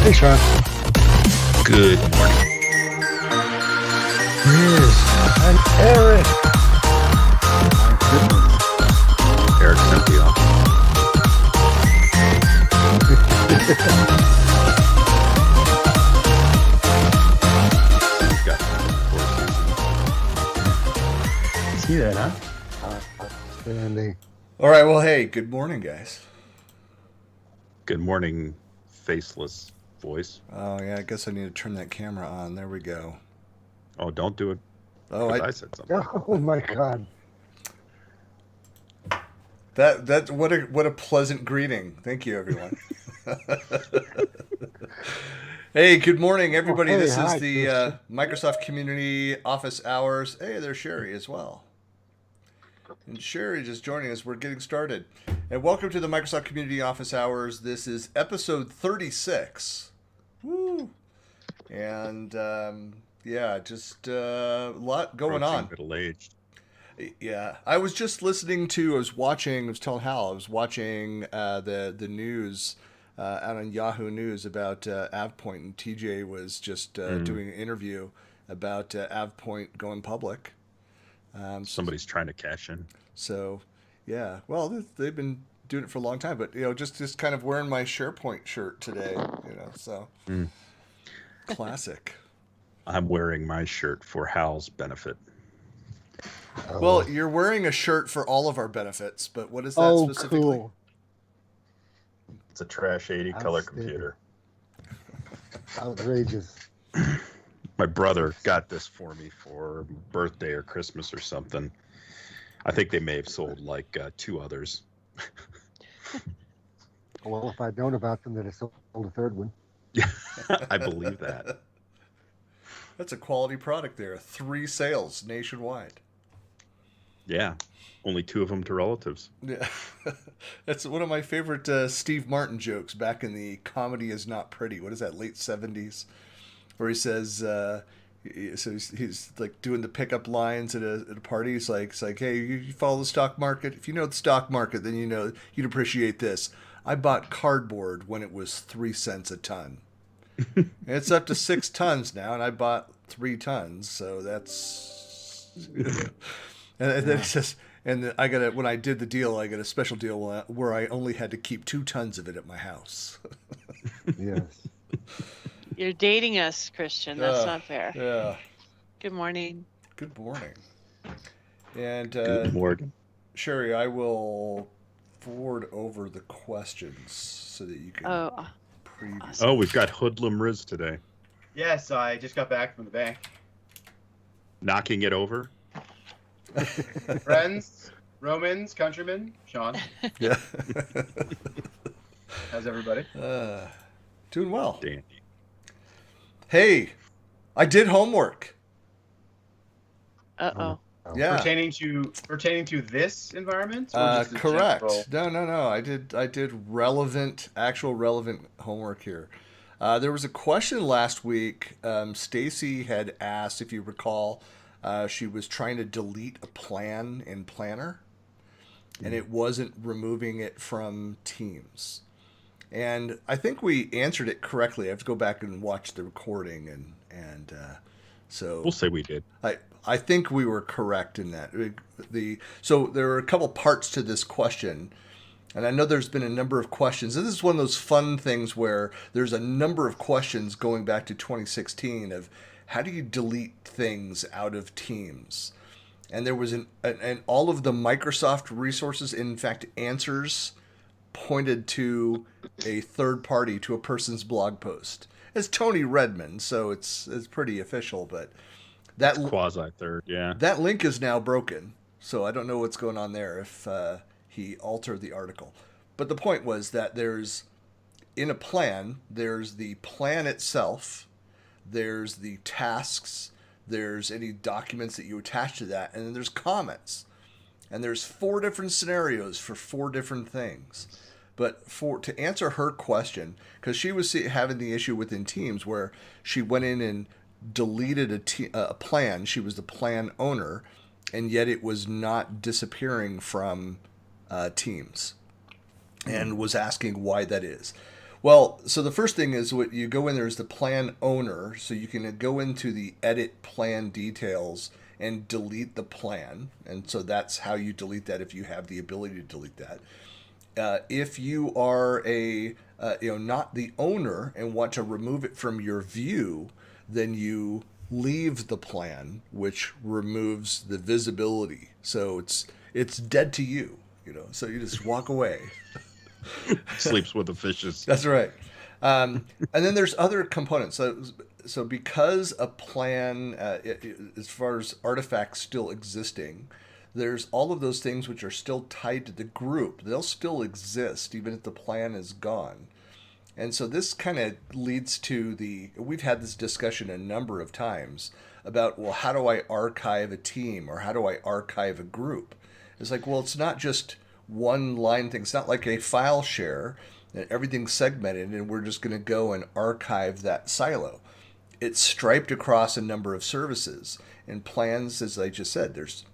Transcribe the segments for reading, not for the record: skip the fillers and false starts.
Hey, Sean. Good morning. Yes, I'm Eric. Eric sent the office. See that, huh? Outstanding. All right, well, hey, good morning, guys. Good morning, faceless voice. Oh, yeah, I guess I need to turn that camera on. There we go. Oh, don't do it. Oh, I said something. Oh my God. That what a pleasant greeting. Thank you, everyone. Hey, good morning, everybody. Oh, hey, This hi, is the Christian. Microsoft Community Office Hours. Hey, there's Shari as well. And Shari just joining us. We're getting started. And welcome to the Microsoft Community Office Hours. This is episode 36. Woo! And yeah, just a lot going on. Middle-aged. Yeah, I was just listening to. I was telling Hal, I was watching the news out on Yahoo News about AvePoint, and TJ was just doing an interview about AvePoint going public. Somebody's trying to cash in. So, yeah, well, they've been doing it for a long time, but just kind of wearing my SharePoint shirt today, so classic. I'm wearing my shirt for Hal's benefit. Oh. Well, you're wearing a shirt for all of our benefits, but what is that specifically? Cool. It's a trash 80 color Outstanding. computer. Outrageous. My brother got this for me for birthday or Christmas or something. I think they may have sold like two others. Well, if I'd known about them, then I sold a third one. I believe that. That's a quality product there. 3 sales nationwide. Yeah. Only 2 of them to relatives. Yeah, that's one of my favorite Steve Martin jokes back in the Comedy Is Not Pretty. What is that, late 70s? Where he says, so he's like doing the pickup lines at a party. It's like, hey, you follow the stock market? If you know the stock market, then you'd appreciate this. I bought cardboard when it was 3 cents a ton. And it's up to 6 tons now, and I bought 3 tons. So that's, and then he says, and when I did the deal, I got a special deal where I only had to keep 2 tons of it at my house. Yes. You're dating us, Christian. That's not fair. Yeah. Good morning. Good morning. And Good morning. Shari, I will forward over the questions so that you can preview. Oh, we've got Hoodlum Riz today. Yes, I just got back from the bank. Knocking it over. Friends, Romans, countrymen, Sean. Yeah. How's everybody? Doing well. Dandy. Hey, I did homework. Uh-oh. Yeah. Pertaining to this environment? Or just the Correct. general? No. I did actual relevant homework here. There was a question last week. Stacy had asked, if you recall, she was trying to delete a plan in Planner, and it wasn't removing it from Teams. And I think we answered it correctly. I have to go back and watch the recording, and so We'll say we did. I think we were correct in that. So there are a couple parts to this question, and I know there's been a number of questions. And this is one of those fun things where there's a number of questions going back to 2016 of how do you delete things out of Teams? And there was and all of the Microsoft resources, in fact, answers pointed to a third party, to a person's blog post. It's Tony Redmond, so it's pretty official, but that Quasi third, yeah. that link is now broken, so I don't know what's going on there if he altered the article. But the point was that there's the plan itself, there's the tasks, there's any documents that you attach to that, and then there's comments. And there's 4 different scenarios for 4 different things. But to answer her question, because she was having the issue within Teams where she went in and deleted a plan. She was the plan owner, and yet it was not disappearing from Teams, and was asking why that is. Well, so the first thing is what you go in there is the plan owner. So you can go into the edit plan details and delete the plan. And so that's how you delete that if you have the ability to delete that. If you are not the owner and want to remove it from your view, then you leave the plan, which removes the visibility. So it's dead to you, So you just walk away. Sleeps with the fishes. That's right. And then there's other components. So because a plan, as far as artifacts still existing, there's all of those things which are still tied to the group. They'll still exist even if the plan is gone. And so this kind of leads to we've had this discussion a number of times about, well, how do I archive a team or how do I archive a group? It's like, well, it's not just one line thing. It's not like a file share and everything's segmented and we're just going to go and archive that silo. It's striped across a number of services and plans, as I just said, there's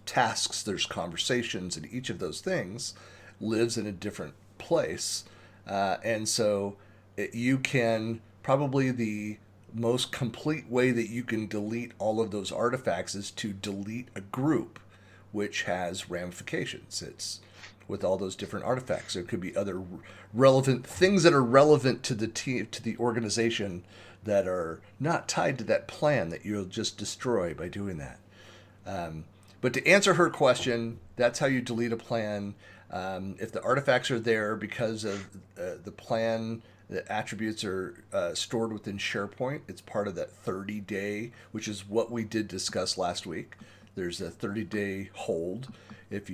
tasks, there's conversations, and each of those things lives in a different place. And so you can probably the most complete way that you can delete all of those artifacts is to delete a group, which has ramifications. It's with all those different artifacts. There could be other relevant things that are relevant to the team, to the organization, that are not tied to that plan that you'll just destroy by doing that. But to answer her question, that's how you delete a plan. If the artifacts are there because of the plan, the attributes are stored within SharePoint, it's part of that 30-day, which is what we did discuss last week. There's a 30-day hold. If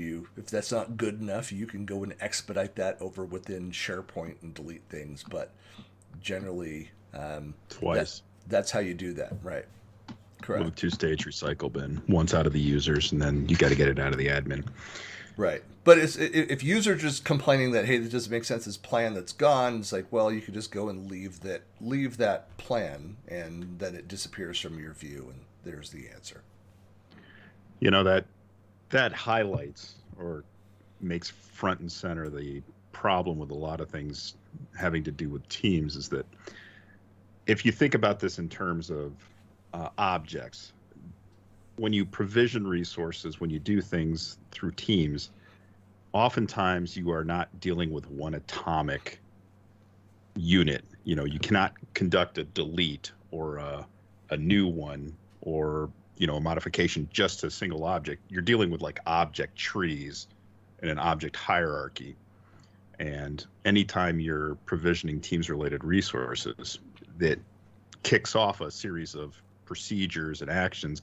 that's not good enough, you can go and expedite that over within SharePoint and delete things. But generally, twice. That's how you do that, right? Correct. With a 2-stage recycle bin, once out of the users, and then you got to get it out of the admin. Right. But if users are just complaining that, hey, this doesn't make sense, this plan that's gone, it's like, well, you could just go and leave that plan, and then it disappears from your view, and there's the answer. That highlights or makes front and center the problem with a lot of things having to do with Teams is that if you think about this in terms of objects, when you provision resources, when you do things through Teams, oftentimes you are not dealing with one atomic unit. You cannot conduct a delete or a new one or a modification just to a single object. You're dealing with like object trees and an object hierarchy. And anytime you're provisioning Teams related resources, that kicks off a series of procedures and actions,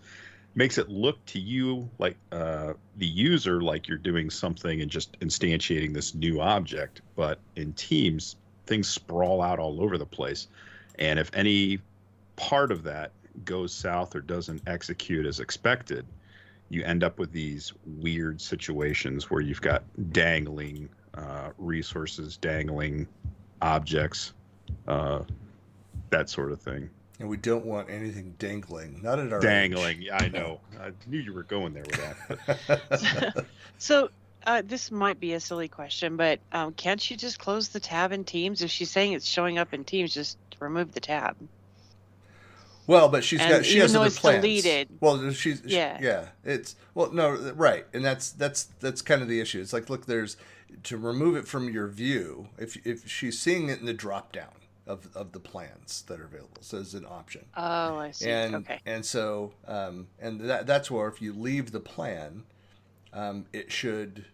makes it look to you like the user like you're doing something and just instantiating this new object. But in Teams, things sprawl out all over the place. And if any part of that goes south or doesn't execute as expected, you end up with these weird situations where you've got dangling resources, dangling objects, that sort of thing. And we don't want anything dangling. Not at our dangling. age. Yeah, I know. I knew you were going there with that. So this might be a silly question, but can't she just close the tab in Teams? If she's saying it's showing up in Teams, just remove the tab. Well, but she has other plans. Deleted. Well, right, and that's kind of the issue. It's like, look, there's to remove it from your view. If she's seeing it in the drop down of the plans that are available, so it's an option. Oh, I see. Okay. And so and that's where if you leave the plan, it should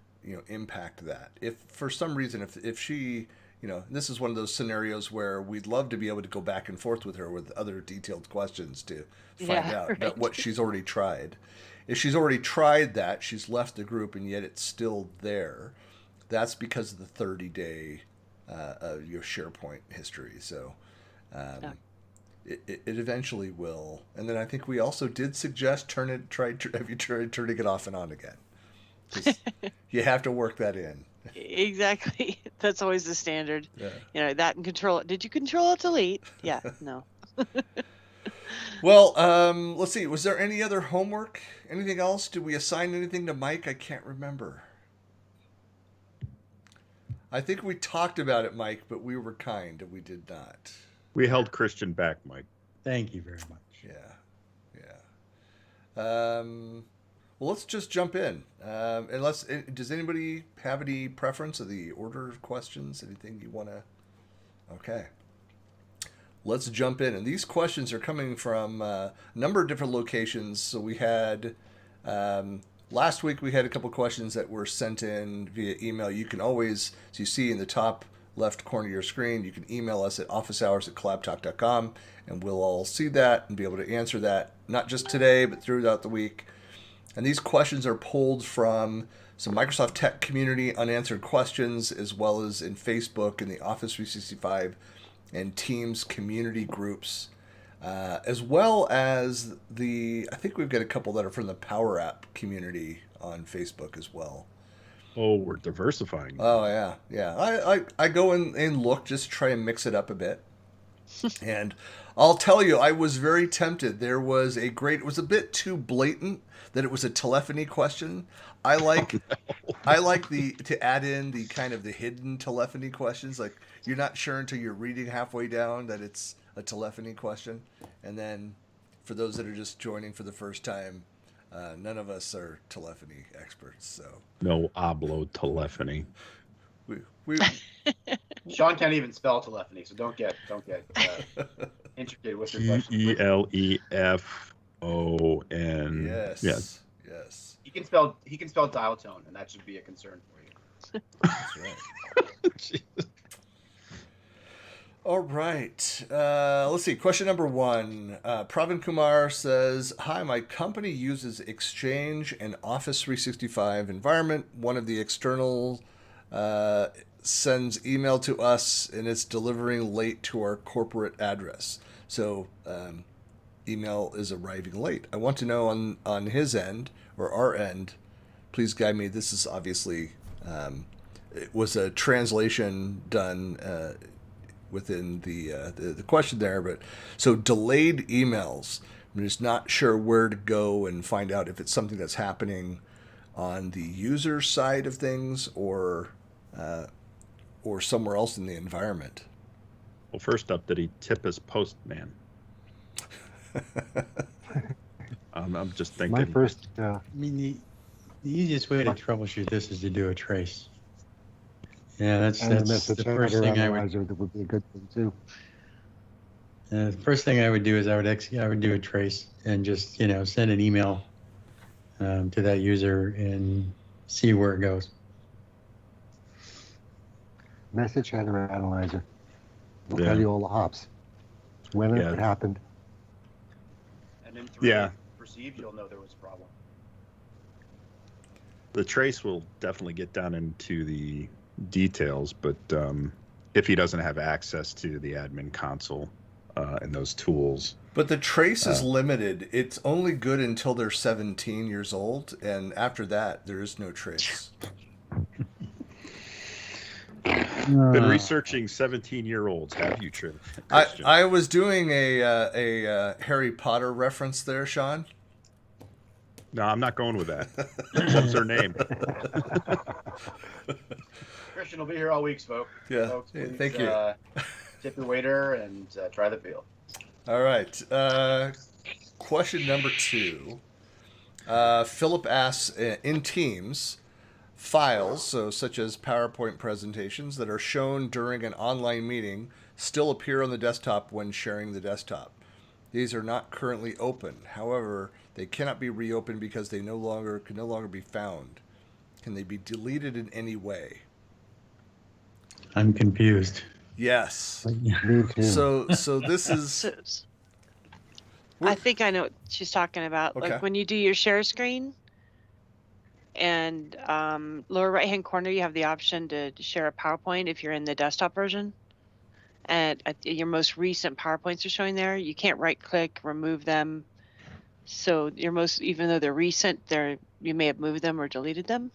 impact that. If for some reason if she this is one of those scenarios where we'd love to be able to go back and forth with her with other detailed questions to find out about what she's already tried. If she's already tried that, she's left the group and yet it's still there, that's because of the 30-day your SharePoint history. So it eventually will. And then I think we also did suggest have you tried turning it off and on again? 'Cause you have to work that in. Exactly. That's always the standard. Yeah. That and control. Did you control delete? Yeah. No. Well, let's see. Was there any other homework? Anything else? Did we assign anything to Mike? I can't remember. I think we talked about it, Mike, but we were kind and we did not. We held Christian back, Mike. Thank you very much. Well, let's just jump in. Does anybody have any preference of the order of questions? Anything you want to? Okay. Let's jump in. And these questions are coming from a number of different locations. So we had, last week we had a couple questions that were sent in via email. You can always, as you see in the top left corner of your screen, you can email us at officehours@collabtalk.com, and we'll all see that and be able to answer that, not just today, but throughout the week. And these questions are pulled from some Microsoft Tech community unanswered questions, as well as in Facebook and the Office 365 and Teams community groups, as well as I think we've got a couple that are from the Power App community on Facebook as well. Oh, we're diversifying. Oh, yeah. I go in and look, just try and mix it up a bit. And I'll tell you, I was very tempted. It was a bit too blatant that it was a telephony question. I like to add in the kind of the hidden telephony questions. Like, you're not sure until you're reading halfway down that it's a telephony question. And then for those that are just joining for the first time, none of us are telephony experts, so No hablo telephony. we Sean can't even spell telephony, so don't get intricate with your question. Elefon. yes. He can spell dial tone, and that should be a concern for you. That's right. All right. Let's see. Question number 1. Pravin Kumar says, "Hi, my company uses Exchange and Office 365 environment. One of the external sends email to us, and it's delivering late to our corporate address. So email is arriving late. I want to know on his end or our end. Please guide me." This is obviously it was a translation done within the question there, but so delayed emails. I'm just not sure where to go and find out if it's something that's happening on the user side of things or somewhere else in the environment. Well, first up, did he tip his postman? I'm just thinking. My first, I mean, the easiest way to troubleshoot this is to do a trace. Yeah, that's and the the message first header thing I would. analyzer, that would be a good thing too. The first thing I would do is I would do a trace and just send an email to that user and see where it goes. Message header analyzer will Yeah. tell you all the hops. When Yeah. it happened. And then through Yeah. perceived, you'll know there was a problem. The trace will definitely get down into the details, but if he doesn't have access to the admin console and those tools. But the trace is limited. It's only good until they're 17 years old, and after that, there is no trace. Been researching 17-year-olds, have you, Christian? I was doing a Harry Potter reference there, Sean. No, I'm not going with that. What's her name? Christian will be here all week, folks. Yeah, Folks, yeah, please, thank you. Tip your waiter and try the field. All right. Question number 2. Philip asks, in Teams, files, such as PowerPoint presentations that are shown during an online meeting still appear on the desktop when sharing the desktop. These are not currently open. However, they cannot be reopened because they can no longer be found. Can they be deleted in any way? I'm confused. Yes. Me too. So this is I think I know what she's talking about. Okay. Like when you do your share screen and lower right hand corner, you have the option to share a PowerPoint if you're in the desktop version. And your most recent PowerPoints are showing there. You can't right click, remove them. So even though they're recent, you may have moved them or deleted them.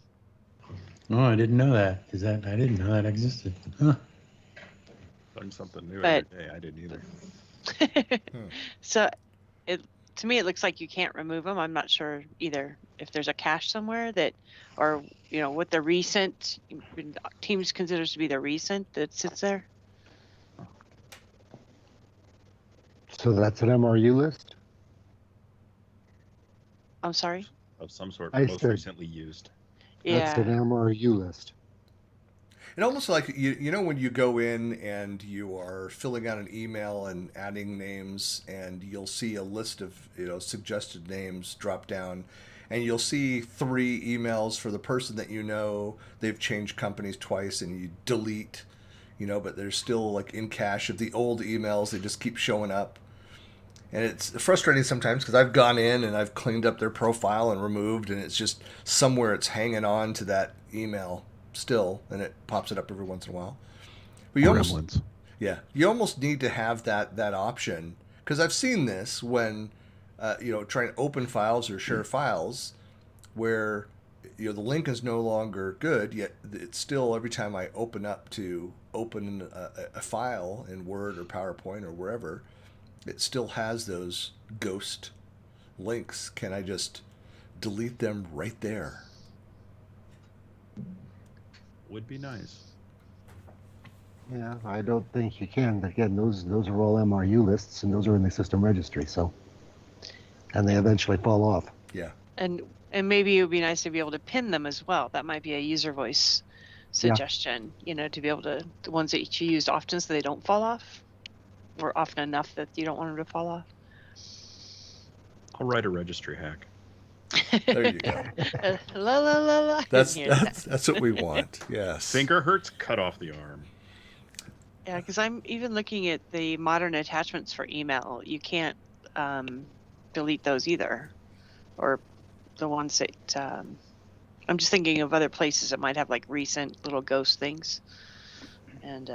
Oh, I didn't know that. I didn't know that existed. Huh. Learned something new But- every day. I didn't either. So to me, it looks like you can't remove them. I'm not sure either if there's a cache somewhere that, or, you know, what the recent Teams considers to be the recent that sits there. So that's an MRU list? I'm sorry. Of some sort, I most said- recently used. That's an Yeah. MRU list. It almost like you know when you go in and you are filling out an email and adding names, and you'll see a list of suggested names drop down, and you'll see 3 emails for the person that you know they've changed companies twice, and you delete, but there's still like in cache of the old emails. They just keep showing up, and it's frustrating sometimes because I've gone in and I've cleaned up their profile and removed, and it's just somewhere it's hanging on to that email still, and it pops it up every once in a while. But you almost need to have that option, because I've seen this when trying to open files or share files where the link is no longer good, yet it's still, every time I open up to open a file in Word or PowerPoint or wherever, it still has those ghost links. Can I just delete them right there? Would be nice. Yeah, I don't think you can. Again, those are all MRU lists, and those are in the system registry. So, and they eventually fall off. Yeah. And maybe it would be nice to be able to pin them as well. That might be a user voice suggestion, to be able to, the ones that you used often so they don't fall off, or often enough that you don't want them to fall off. I'll write a registry hack. There you go. La la la la. That's what we want. Yes. Finger hurts, cut off the arm. Yeah, because I'm even looking at the modern attachments for email. You can't delete those either, or the ones that I'm just thinking of other places that might have like recent little ghost things, and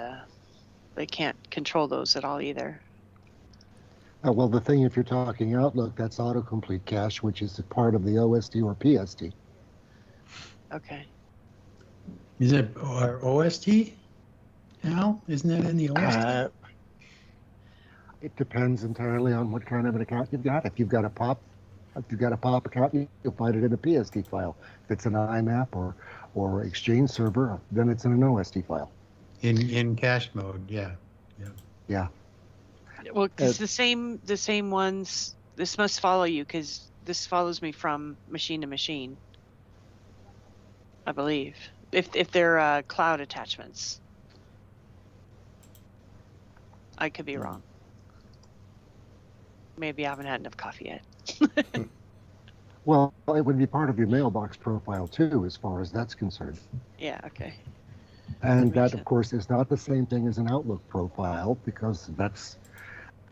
they can't control those at all either. Well, the thing, if you're talking Outlook, that's autocomplete cache, which is a part of the OSD or PST. Okay. Is it or OST? Al, isn't that in the OST? It depends entirely on what kind of an account you've got. If you've got a POP account, you'll find it in a PST file. If it's an IMAP or Exchange server, then it's in an OST file. In cache mode, yeah. Yeah. Well, because the same ones. This must follow you, because this follows me from machine to machine, I believe. If they're cloud attachments, I could be wrong. Maybe I haven't had enough coffee yet. Well, it would be part of your mailbox profile too, as far as that's concerned. Yeah. Okay. And that, of course, is not the same thing as an Outlook profile, because that's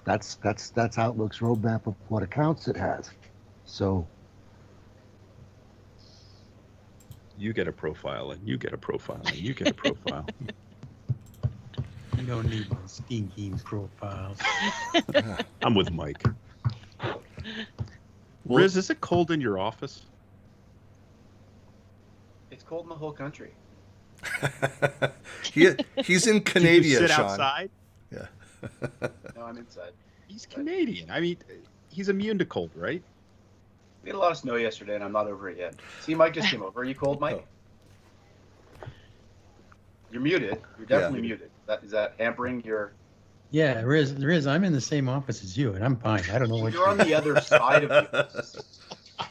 Outlook's roadmap of what accounts it has. So You get a profile, and you get a profile, and you get a profile. You don't need my stinking profiles. I'm with Mike. Well- Riz, is it cold in your office? It's cold in the whole country. He's in Can you Canada, sit Sean. outside? Yeah. No, I'm inside. He's Canadian. I mean, he's immune to cold, right? We had a lot of snow yesterday, and I'm not over it yet. See, Mike just came over. Are you cold, Mike? You're muted. You're definitely muted. Is that hampering your... Yeah, Riz, I'm in the same office as you, and I'm fine. I don't know what You're on the other side of you.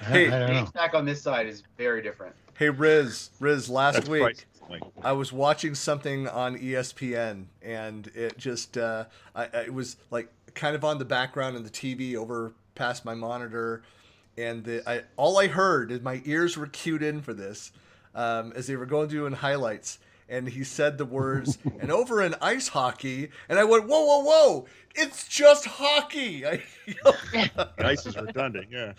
Hey, I don't The know. stack on this side is very different. Hey, Riz, last That's week priceless, Mike. I was watching something on ESPN, and it just it was like kind of on the background in the TV over past my monitor, and all I heard is my ears were cued in for this as they were going through in highlights, and he said the words "and over in ice hockey," and I went, "Whoa, whoa, whoa! It's just hockey!" Ice is redundant, yeah.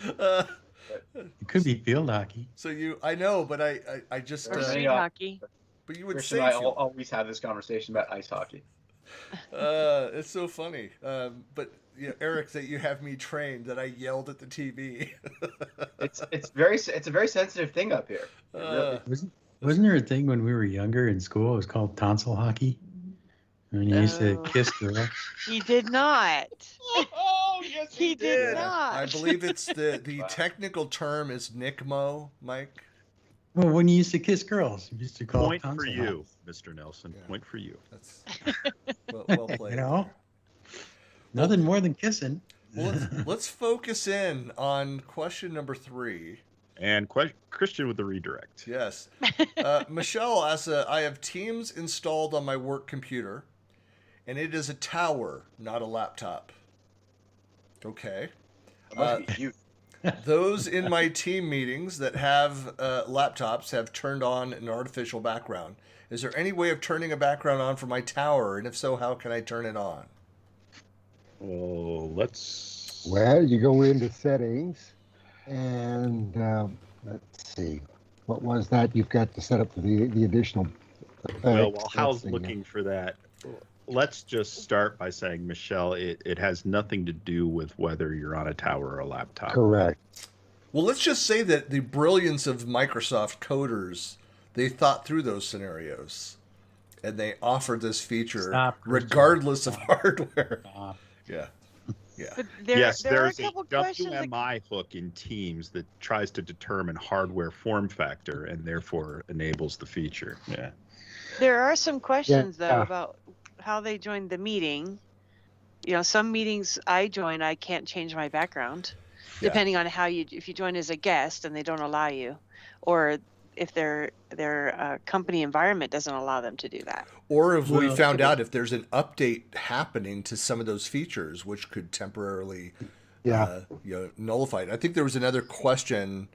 It could be field hockey. So I know, but I just Or Street street hockey. but you would Chris say and I field. always have this conversation about ice hockey. It's so funny. But Eric, that you have me trained that I yelled at the TV. It's a very sensitive thing up here. It really- Wasn't there a thing when we were younger in school? It was called tonsil hockey. And you used to Oh. kiss girls. He did not. Oh, yeah. Yes, He did Yeah. not. I believe it's the Wow. technical term is NICMO, Mike. Well, when you used to kiss girls, you used to call Point it for tonsil. you, Mr. Nelson. Yeah. Point for you. That's well played. You know, Well- nothing more than kissing. Well, let's focus in on question number 3. And Christian with the redirect. Yes. Michelle asks, I have Teams installed on my work computer, and it is a tower, not a laptop. Okay. It must be you. Those in my team meetings that have laptops have turned on an artificial background. Is there any way of turning a background on for my tower? And if so, how can I turn it on? Oh, let's. Well, you go into settings, and let's see, what was that? You've got to set up the additional. Well, while Hal's let's see. looking for that, let's just start by saying, Michelle, it has nothing to do with whether you're on a tower or a laptop. Correct. Well, let's just say that the brilliance of Microsoft coders, they thought through those scenarios, and they offered this feature Stop, Christian. regardless of hardware. Stop. Yeah. Yeah. But Yes, there are a there's a couple questions. WMI hook in Teams that tries to determine hardware form factor and therefore enables the feature. Yeah. There are some questions though Yeah. about how they joined the meeting. You know, some meetings I join, I can't change my background, Yeah. depending on how if you join as a guest and they don't allow you, or if their company environment doesn't allow them to do that. Or if we Well, found out if there's an update happening to some of those features, which could temporarily, Yeah. nullify it. I think there was another question.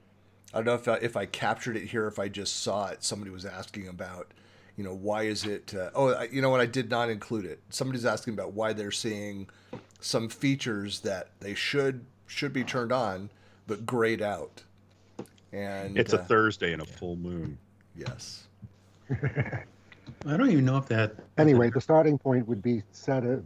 I don't know if I captured it here, if I just saw it. Somebody was asking about, why is it? You know what? I did not include it. Somebody's asking about why they're seeing some features that they should be turned on, but grayed out. And It's a Thursday and a full moon. yes. I don't even know if that. Anyway, the starting point would be to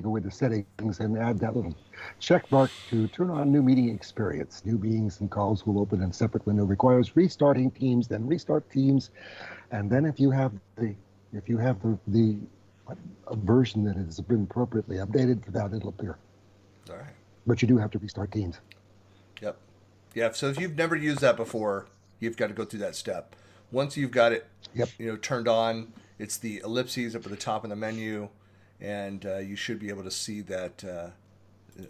go into settings and add that little check mark to turn on new meeting experience. New meetings and calls will open in separate window. Requires restarting Teams, then restart Teams, and then if you have the version that has been appropriately updated, for that it'll appear. All right. But you do have to restart Teams. Yep. Yeah. So if you've never used that before, you've got to go through that step. Once you've got it, turned on, it's the ellipses up at the top of the menu, and you should be able to see that.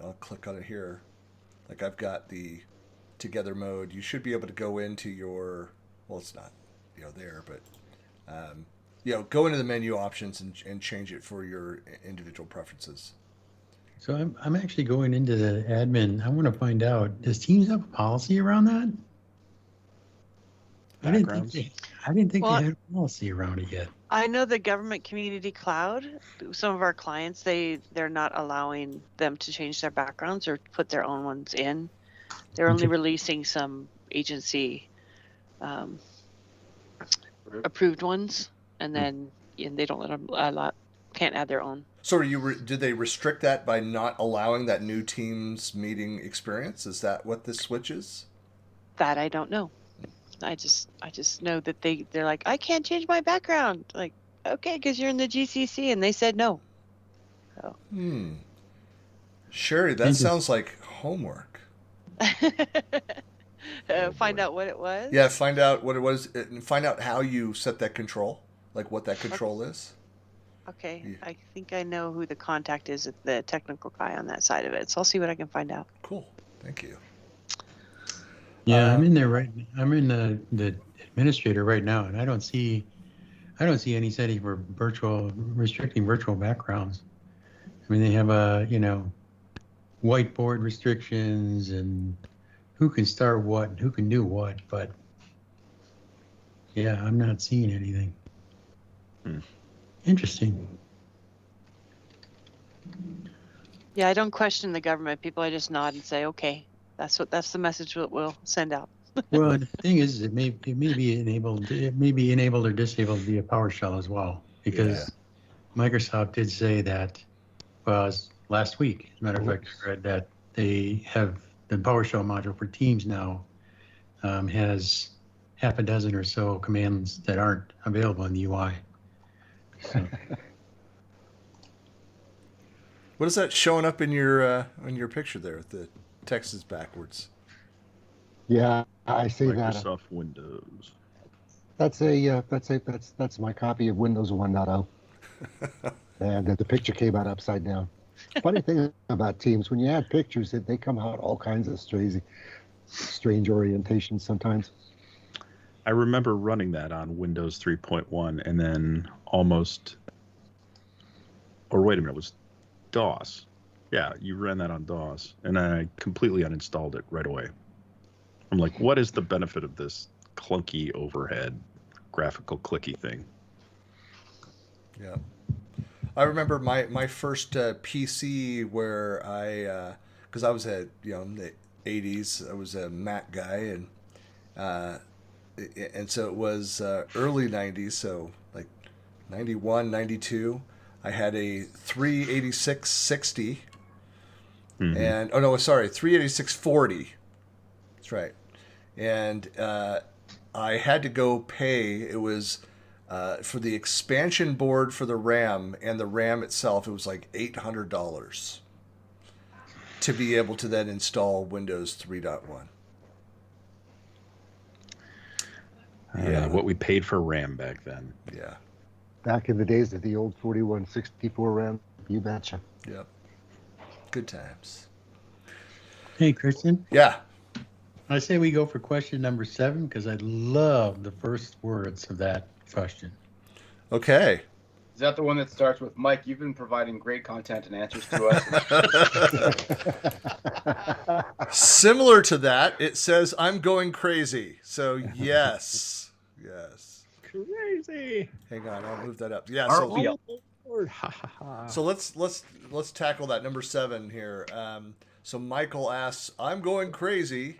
I'll click on it here. Like I've got the together mode. You should be able to go into your. Well, it's not, there, but go into the menu options and change it for your individual preferences. So I'm actually going into the admin. I want to find out, does Teams have a policy around that? I didn't think Well, they had a policy around it yet. I know the government community cloud, some of our clients, they're not allowing them to change their backgrounds or put their own ones in. They're only Okay. releasing some agency approved ones, and then they don't let them can't add their own. So did they restrict that by not allowing that new Teams meeting experience? Is that what this switch is? That I don't know. I just know that they're like, I can't change my background. Like, okay, because you're in the GCC, and they said no. So. Sherry, that sounds like homework. Find out what it was. Yeah, find out what it was and find out how you set that control, like what that control is. Okay, Yeah. I think I know who the contact is at the technical guy on that side of it. So I'll see what I can find out. Cool. Thank you. Yeah, I'm in there I'm in the administrator right now, and I don't see any setting for restricting virtual backgrounds. I mean, they have whiteboard restrictions and who can start what and who can do what, but yeah, I'm not seeing anything. Interesting. Yeah, I don't question the government people. I just nod and say, okay, that's the message that we'll send out. Well, the thing is, it may be enabled or disabled via PowerShell as well, because Microsoft did say that last week. As a matter of fact, I read that they have the PowerShell module for Teams now has half a dozen or so commands that aren't available in the UI. So. What is that showing up in your picture there? The text is backwards. Yeah, I see that. Microsoft Windows. That's my copy of Windows 1.0. And the picture came out upside down. Funny thing about Teams, when you add pictures, they come out all kinds of strange orientations sometimes. I remember running that on Windows 3.1 and then wait a minute, it was DOS. Yeah, you ran that on DOS, and I completely uninstalled it right away. I'm like, what is the benefit of this clunky overhead graphical clicky thing? Yeah. I remember my first PC where because I was in the 80s, I was a Mac guy, and so it was early 90s, so like 91, 92. I had a 38660 and 38640. That's right. And I had to go pay. It was for the expansion board for the RAM and the RAM itself. It was like $800 to be able to then install Windows 3.1. Yeah, what we paid for RAM back then. Yeah. Back in the days of the old 4164 RAM, you betcha. Yep. Good times. Hey, Christian, Yeah. I say we go for question number 7 because I love the first words of that question. Okay. Is that the one that starts with, Mike, you've been providing great content and answers to us? Similar to that, it says, I'm going crazy. So, yes. Yes. Crazy. Hang on, I'll move that up. Yeah, Aren't we all? so let's tackle that number 7 here. So Michael asks, I'm going crazy.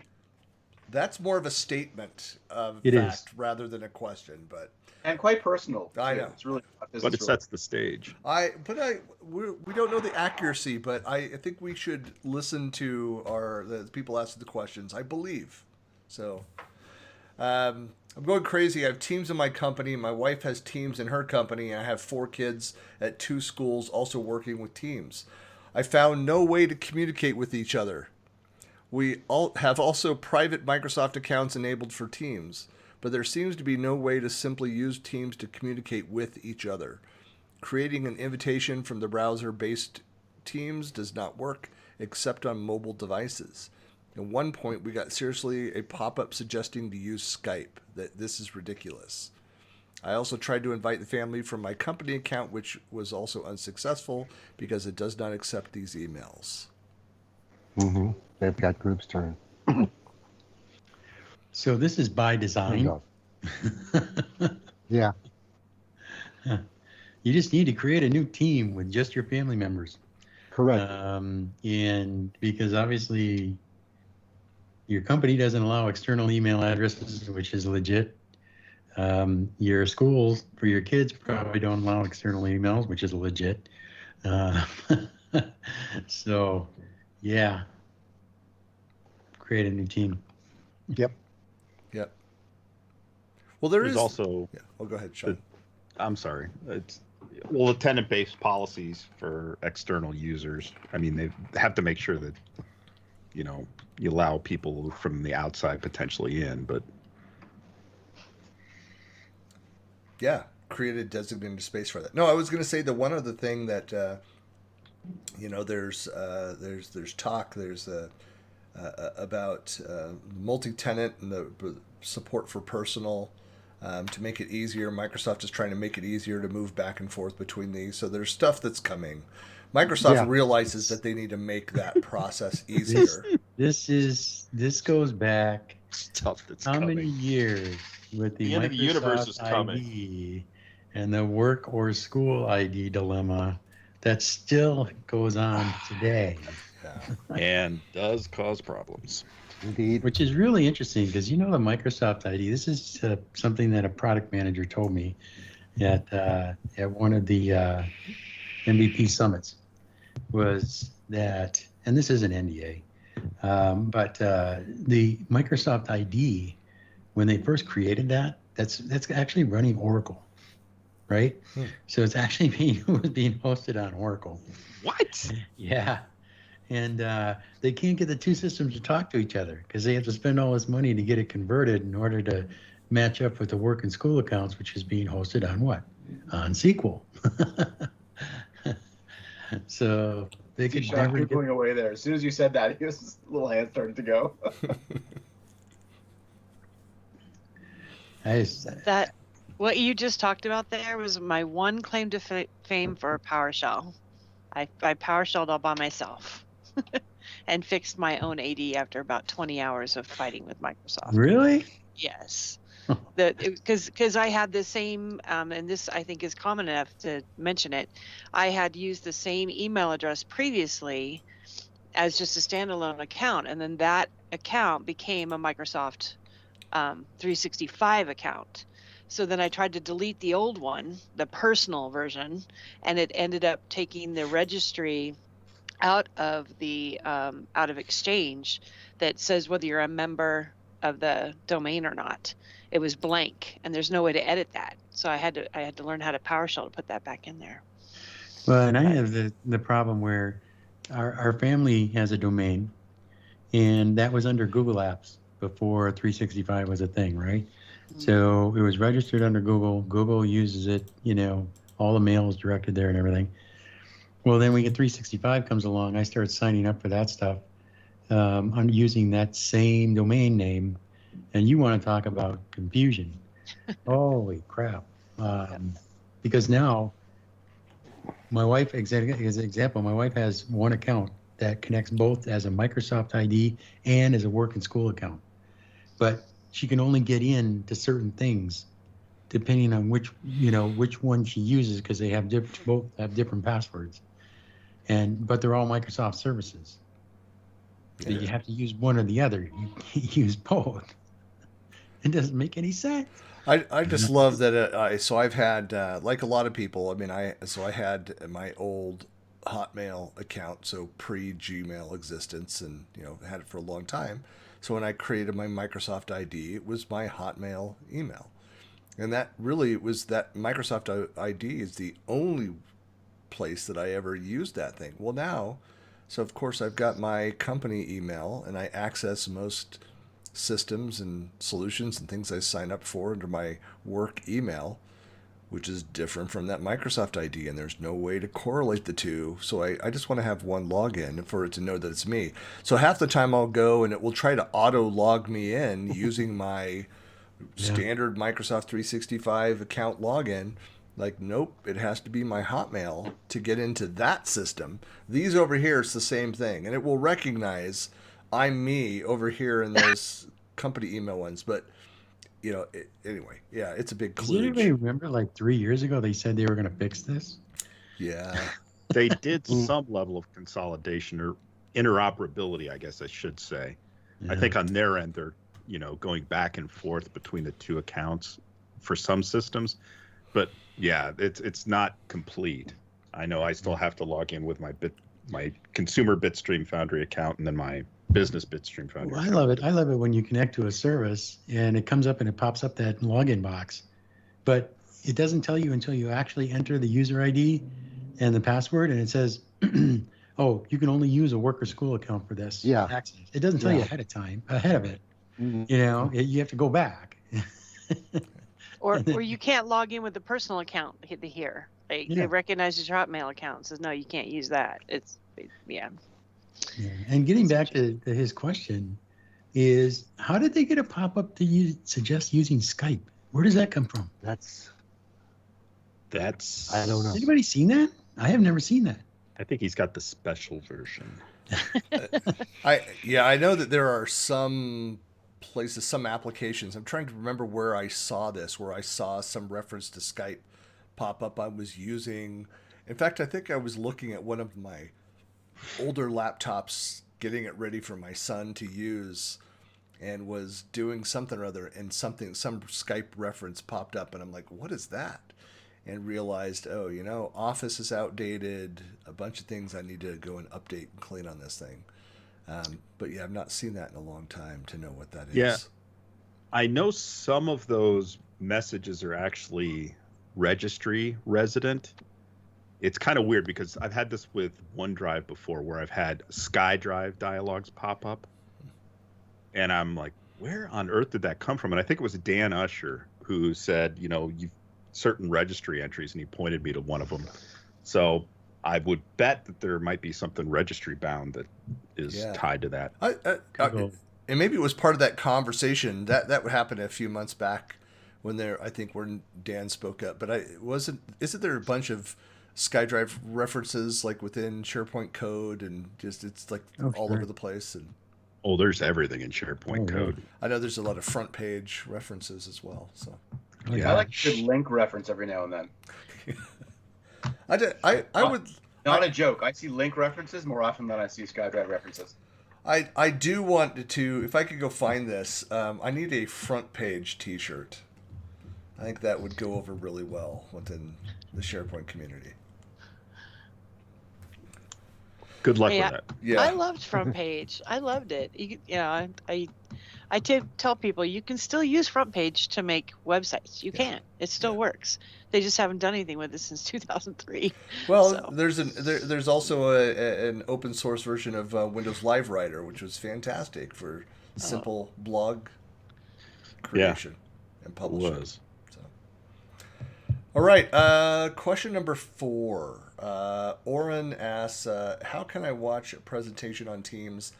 That's more of a statement of fact rather than a question, but And quite personal. I know. It's really But it sets the stage. we don't know the accuracy, but I think we should listen to the people asking the questions. I believe so. I'm going crazy. I have Teams in my company. My wife has Teams in her company, and I have 4 kids at 2 schools also working with Teams. I found no way to communicate with each other. We all have also private Microsoft accounts enabled for Teams, but there seems to be no way to simply use Teams to communicate with each other. Creating an invitation from the browser-based Teams does not work except on mobile devices. At one point, we got seriously a pop-up suggesting to use Skype. That this is ridiculous. I also tried to invite the family from my company account, which was also unsuccessful because it does not accept these emails. Mm-hmm. They've got groups turned. So this is by design. Yeah. You just need to create a new team with just your family members. Correct. And because obviously your company doesn't allow external email addresses, which is legit. Your schools for your kids probably don't allow external emails, which is legit. So, yeah, create a new team. Yep. Yep. Well, there's also. Yeah. Oh, go ahead, Sean. I'm sorry. The tenant-based policies for external users. I mean, they have to make sure that you allow people from the outside potentially in, but yeah, create a designated space for that. No, I was going to say the one other thing that there's talk about multi-tenant and the support for personal to make it easier. Microsoft is trying to make it easier to move back and forth between these. So there's stuff that's coming. Microsoft realizes that they need to make that process easier. This goes back stuff that's how coming. many years with the The end of the universe Microsoft is coming. ID and the work or school ID dilemma that still goes on today. And does cause problems. Indeed. Which is really interesting because the Microsoft ID, this is something that a product manager told me at one of the MVP summits, was that, and this is an NDA, but the Microsoft ID, when they first created that's actually running Oracle. right? So it's actually being hosted on Oracle. What? Yeah. And they can't get the two systems to talk to each other because they have to spend all this money to get it converted in order to match up with the work and school accounts, which is being hosted on what? On SQL. So they See could Sean never giggling away there. As soon as you said that, his little hand started to go. That what you just talked about there was my one claim to fame for PowerShell. I PowerShelled all by myself and fixed my own AD after about 20 hours of fighting with Microsoft. Really? Yes. Because I had the same, and this I think is common enough to mention it, I had used the same email address previously as just a standalone account, and then that account became a Microsoft 365 account. So then I tried to delete the old one, the personal version, and it ended up taking the registry out of the out of Exchange that says whether you're a member of the domain or not. It was blank, and there's no way to edit that. So I had to learn how to PowerShell to put that back in there. Well, and I have the problem where our family has a domain, and that was under Google Apps before 365 was a thing, right? So it was registered under Google. Google uses it, all the mail is directed there and everything. Well, then we get 365 comes along. I started signing up for that stuff. I'm using that same domain name, and you want to talk about confusion. Holy crap. Because now my wife, as an example, my wife has one account that connects both as a Microsoft ID and as a work and school account. But she can only get in to certain things depending on which one she uses, because they have both have different passwords. But they're all Microsoft services. So you have to use one or the other. You can't use both. It doesn't make any sense. I just love that. So I've had, like a lot of people, I had my old Hotmail account, so pre-Gmail existence, and had it for a long time. So when I created my Microsoft ID, it was my Hotmail email. And that really was that Microsoft ID is the only place that I ever used that thing. Well, now, so of course I've got my company email, and I access most systems and solutions and things I sign up for under my work email, which is different from that Microsoft ID, and there's no way to correlate the two. So I just want to have one login for it to know that it's me. So half the time I'll go and it will try to auto log me in using my standard Microsoft 365 account login. Like, nope, it has to be my Hotmail to get into that system. These over here, it's the same thing. And it will recognize I'm me over here in those company email ones. But, anyway, yeah, it's a big kludge. Does anybody remember, like 3 years ago, they said they were going to fix this? Yeah. They did some level of consolidation or interoperability, I guess I should say. Yeah. I think on their end, they're, going back and forth between the two accounts for some systems. But yeah, it's not complete. I know I still have to log in with my consumer Bitstream Foundry account and then my business Bitstream Foundry. Well, I love it. I love it when you connect to a service and it comes up and it pops up that login box, but it doesn't tell you until you actually enter the user ID and the password, and it says, "Oh, you can only use a work or school account for this access." It doesn't tell you ahead of it. Mm-hmm. You have to go back. Or you can't log in with the personal account here. It recognizes your Hotmail account and says, no, you can't use that. Yeah. And getting back to his question is, how did they get a pop-up to suggest using Skype? Where does that come from? That's I don't know. Has anybody seen that? I have never seen that. I think he's got the special version. I know that there are some places, some applications. I'm trying to remember where I saw this, where I saw some reference to Skype pop up. I was using, in fact, I think I was looking at one of my older laptops, getting it ready for my son to use, and was doing something or other, and some Skype reference popped up, and I'm like, what is that? And realized, Office is outdated, a bunch of things I need to go and update and clean on this thing. But yeah, I've not seen that in a long time to know what that is. Yeah. I know some of those messages are actually registry resident, it's kind of weird because I've had this with OneDrive before where I've had SkyDrive dialogues pop up. And I'm like, where on earth did that come from? And I think it was Dan Usher who said, you've certain registry entries, and he pointed me to one of them. So I would bet that there might be something registry bound that is tied to that. And maybe it was part of that conversation that would happen a few months back when Dan spoke up. But isn't there a bunch of SkyDrive references like within SharePoint code, and just it's like all over the place? And there's everything in SharePoint code. I know there's a lot of front page references as well. So I like a good link reference every now and then. I would. Not a joke. I see link references more often than I see SkyDrive references. I do want to, if I could go find this, I need a front page t-shirt. I think that would go over really well within the SharePoint community. Good luck with that. Yeah, I loved front page. I loved it. I tell people you can still use front page to make websites. You can. It still works. They just haven't done anything with it since 2003. Well, there's also an open source version of Windows Live Writer, which was fantastic for simple blog creation and publishing. So. All right, question number 4. Oren asks, how can I watch a presentation on Teams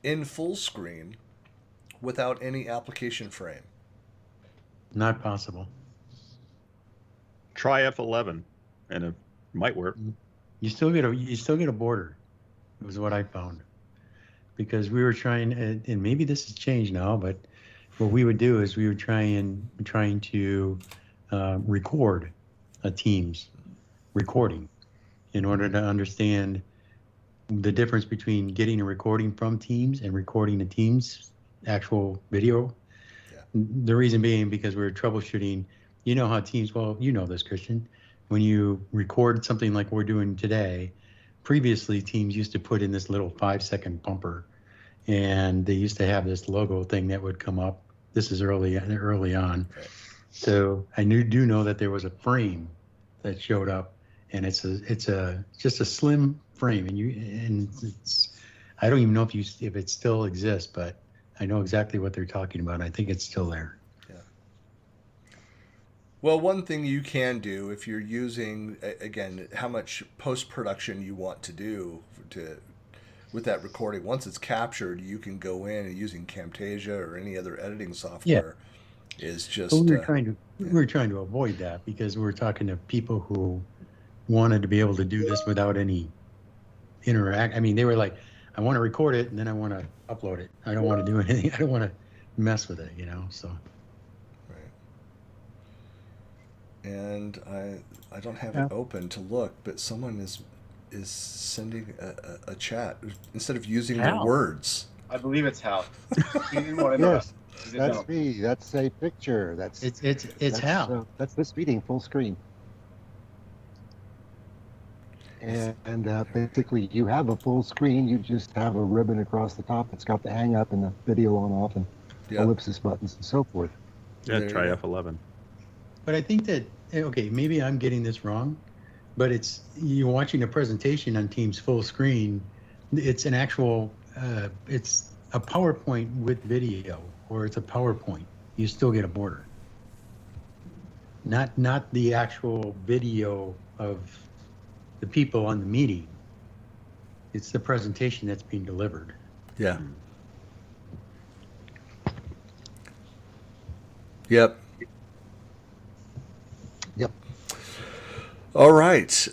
in full screen without any application frame? Not possible. Try F11, and it might work. You still get a border. It was what I found, because we were trying, and maybe this has changed now, but what we would do is we would trying to record a Teams recording in order to understand the difference between getting a recording from Teams and recording a Teams actual video. Yeah. The reason being because we were troubleshooting. You know how Teams, well, you know this, Christian, when you record something like we're doing today, previously Teams used to put in this little 5-second bumper, and they used to have this logo thing that would come up. This is early on. So I do know that there was a frame that showed up, and it's just a slim frame, and it's, I don't even know if it still exists, but I know exactly what they're talking about. I think it's still there. Well, one thing you can do if you're using, again, how much post-production you want to do with that recording. Once it's captured, you can go in and using Camtasia or any other editing software. Is just. But we were trying to avoid that because we were talking to people who wanted to be able to do this without any interact. I mean, they were like, I want to record it and then I want to upload it. I don't want to do anything. I don't want to mess with it, so. And I don't have it open to look, but someone is sending a chat instead of using the words. I believe it's Hal. Yes, that's me. That's a picture. That's Hal. That's this meeting full screen. And basically, you have a full screen. You just have a ribbon across the top. It's got the hang up and the video on off and ellipsis buttons and so forth. Yeah, try F11. But I think that, okay, maybe I'm getting this wrong, but you're watching a presentation on Teams full screen. It's an actual, it's a PowerPoint with video, or it's a PowerPoint. You still get a border. Not the actual video of the people on the meeting. It's the presentation that's being delivered. Yeah. Yep. All right.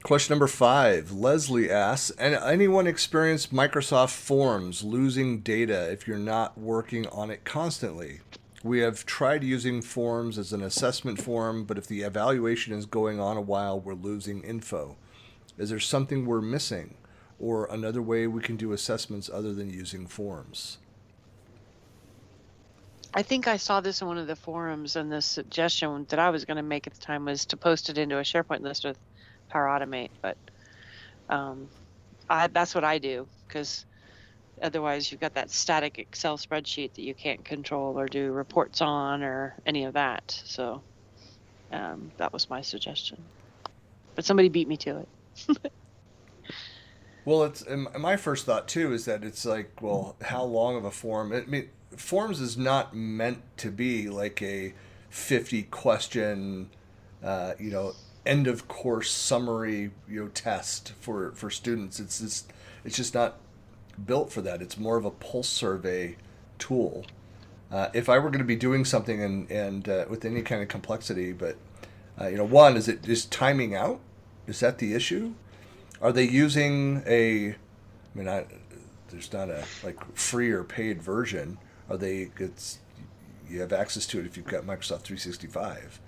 Question number 5. Leslie asks, anyone experience Microsoft Forms losing data if you're not working on it constantly? We have tried using Forms as an assessment form, but if the evaluation is going on a while, we're losing info. Is there something we're missing or another way we can do assessments other than using Forms? I think I saw this in one of the forums, and the suggestion that I was going to make at the time was to post it into a SharePoint list with Power Automate. But that's what I do, because otherwise you've got that static Excel spreadsheet that you can't control or do reports on or any of that. So That was my suggestion, but somebody beat me to it. Well, it's and my first thought too is that it's like, well, how long of a form? I mean, forms is not meant to be like a 50 question, end of course summary, test for students. It's just not built for that. It's more of a pulse survey tool. If I were going to be doing something and with any kind of complexity, but one, is it just timing out? Is that the issue? Are they using there's not a like free or paid version. You have access to it if you've got Microsoft 365.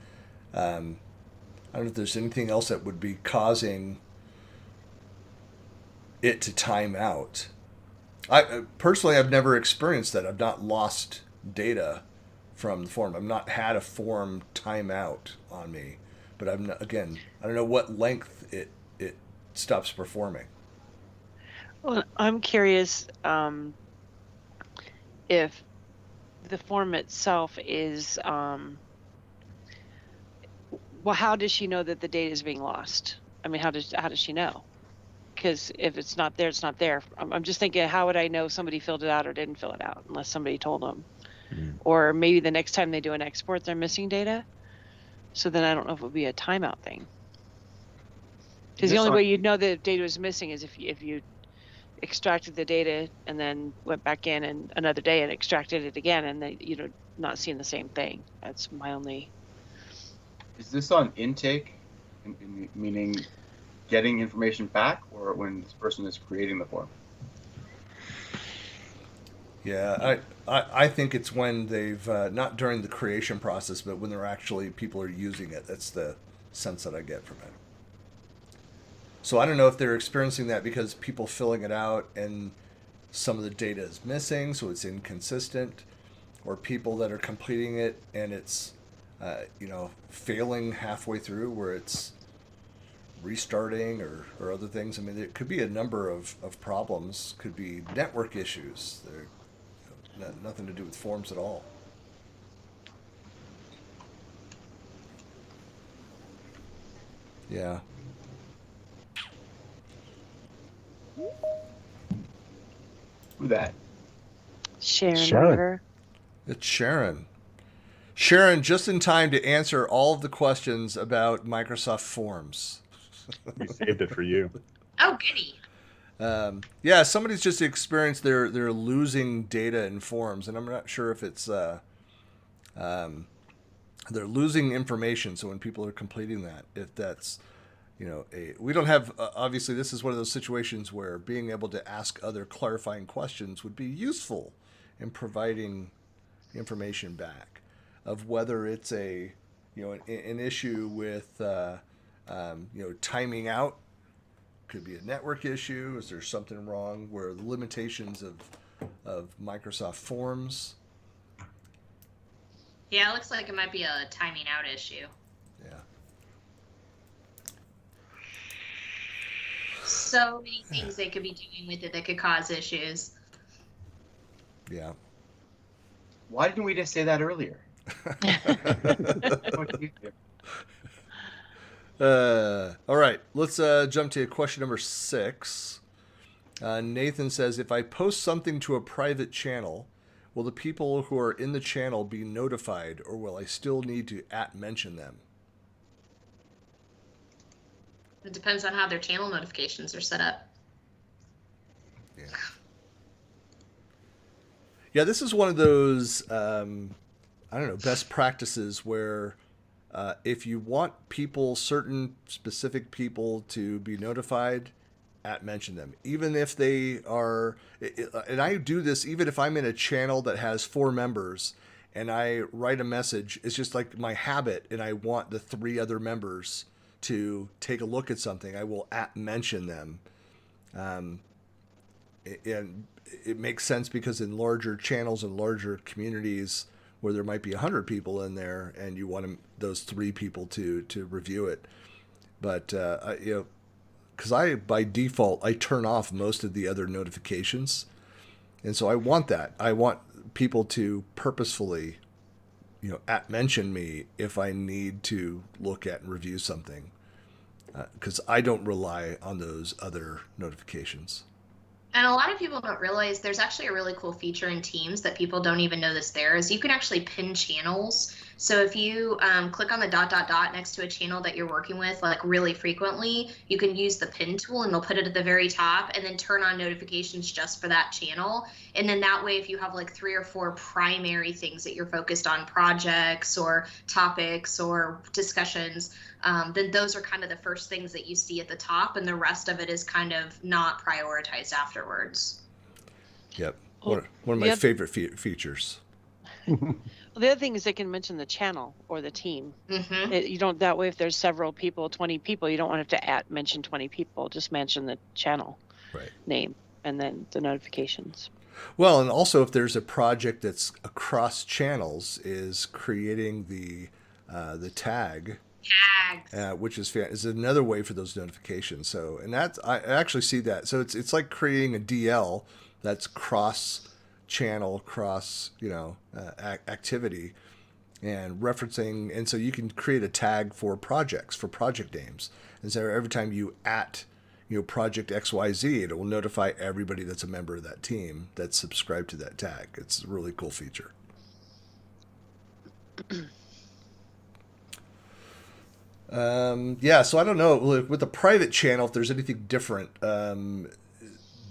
I don't know if there's anything else that would be causing it to time out. Personally, I've never experienced that. I've not lost data from the form. I've not had a form time out on me, but I don't know what length it stops performing. Well, I'm curious if the form itself is how does she know that the data is being lost? I mean, how does she know? Because if it's not there, it's not there. I'm just thinking, how would I know somebody filled it out or didn't fill it out unless somebody told them? Or maybe the next time they do an export, they're missing data. So then I don't know if it would be a timeout thing. Because the only way you'd know that data was missing is if you extracted the data and then went back in and another day and extracted it again, and not seeing the same thing. That's my only. Is this on intake, meaning getting information back, or when this person is creating the form? Yeah, I think it's when they've not during the creation process, but when people are using it. That's the sense that I get from it. So I don't know if they're experiencing that because people filling it out and some of the data is missing, so it's inconsistent, or people that are completing it and it's failing halfway through where it's restarting or other things. I mean, it could be a number of problems. Could be network issues. They're nothing to do with forms at all. Yeah. Who that? Sharon Sharon. Weaver. It's Sharon. Sharon, just in time to answer all of the questions about Microsoft Forms. We saved it for you. Oh, goody. Yeah, somebody's just experienced they're losing data in Forms, and I'm not sure if it's they're losing information. So when people are completing that, if that's we don't have obviously this is one of those situations where being able to ask other clarifying questions would be useful in providing information back of whether it's an issue with timing out. Could be a network issue. Is there something wrong where the limitations of Microsoft Forms? Yeah, it looks like it might be a timing out issue. Yeah. So many things they could be doing with it that could cause issues. Yeah. Why didn't we just say that earlier? All right, let's jump to question number 6. Nathan says, if I post something to a private channel, will the people who are in the channel be notified, or will I still need to @mention them? It depends on how their channel notifications are set up. Yeah. Yeah, this is one of those, best practices where if you want certain specific people to be notified, @mention them. Even if they are, and I do this even if I'm in a channel that has 4 members and I write a message, it's just like my habit, and I want the 3 other members to take a look at something, I will @mention them. And it makes sense because in larger channels and larger communities where there might be 100 people in there and you want those 3 people to review it. But, because by default, I turn off most of the other notifications. And so I want that. I want people to purposefully, at mention me if I need to look at and review something, because I don't rely on those other notifications. And a lot of people don't realize there's actually a really cool feature in Teams that people don't even know this there is you can actually pin channels. So if you click on the ... next to a channel that you're working with like really frequently, you can use the pin tool and it'll put it at the very top and then turn on notifications just for that channel. And then that way, if you have like 3 or 4 primary things that you're focused on, projects or topics or discussions, then those are kind of the first things that you see at the top, and the rest of it is kind of not prioritized afterwards. Yep. Well, One of my favorite features. Well, the other thing is they can mention the channel or the team. Mm-hmm. You don't, that way if there's several people, 20 people, you don't want to have to mention 20 people. Just mention the channel name and then the notifications. Well, and also if there's a project that's across channels, is creating the tag, Tags. which is another way for those notifications. So, and that's, I actually see that. So it's like creating a DL that's cross channel, cross activity, and referencing. And so you can create a tag for projects, for project names, and so every time you project XYZ, it will notify everybody that's a member of that team that's subscribed to that tag. It's a really cool feature. So I don't know with the private channel if there's anything different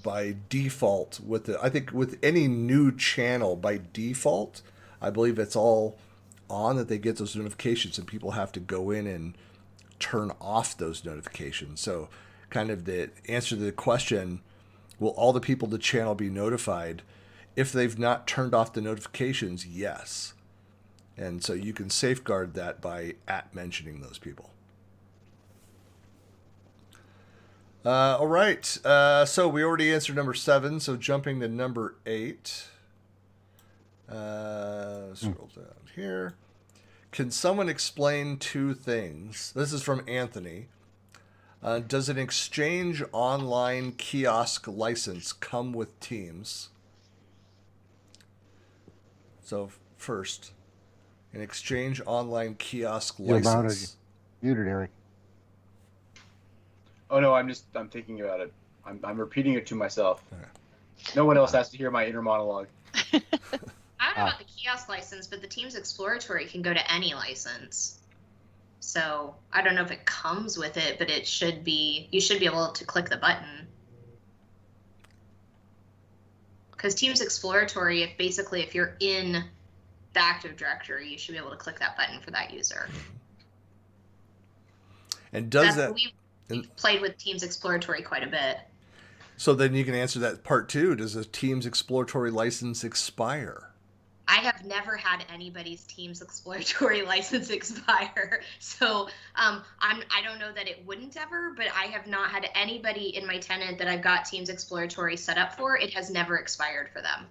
by default I think with any new channel by default, I believe it's all on that they get those notifications, and people have to go in and turn off those notifications. So kind of the answer to the question, will all the people in the channel be notified? If they've not turned off the notifications, yes. And so you can safeguard that by mentioning those people. All right. So we already answered number 7. So jumping to number 8. Scroll down here. Can someone explain 2 things? This is from Anthony. Does an Exchange Online Kiosk license come with Teams? So first, an Exchange Online Kiosk license. Muted, Eric. Oh no, I'm thinking about it. I'm repeating it to myself. Okay. No one else has to hear my inner monologue. I don't know about the kiosk license, but the Teams Exploratory can go to any license. So I don't know if it comes with it, but you should be able to click the button. Because Teams Exploratory, if you're in the Active Directory, you should be able to click that button for that user. And we've played with Teams Exploratory quite a bit. So then you can answer that part 2. Does a Teams Exploratory license expire? I have never had anybody's Teams Exploratory license expire. So I don't know that it wouldn't ever, but I have not had anybody in my tenant that I've got Teams Exploratory set up for. It has never expired for them.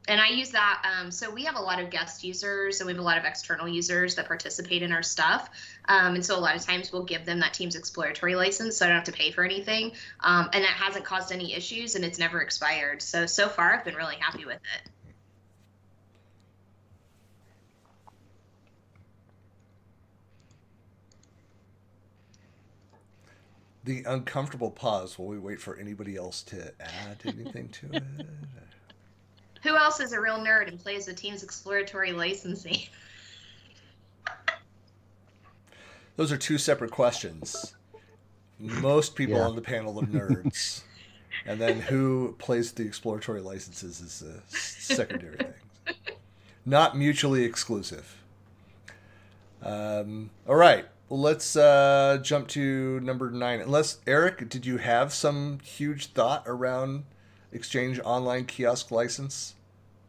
And I use that, so we have a lot of guest users and we have a lot of external users that participate in our stuff. And so a lot of times we'll give them that Teams Exploratory license so I don't have to pay for anything. And that hasn't caused any issues and it's never expired. So far I've been really happy with it. The uncomfortable pause while we wait for anybody else to add anything to it. Who else is a real nerd and plays with Teams Exploratory licensing? Those are 2 separate questions. Most people on the panel are nerds. And then who plays the exploratory licenses is a secondary thing. Not mutually exclusive. All right. Well, let's jump to number 9. Unless, Eric, did you have some huge thought around Exchange Online Kiosk license?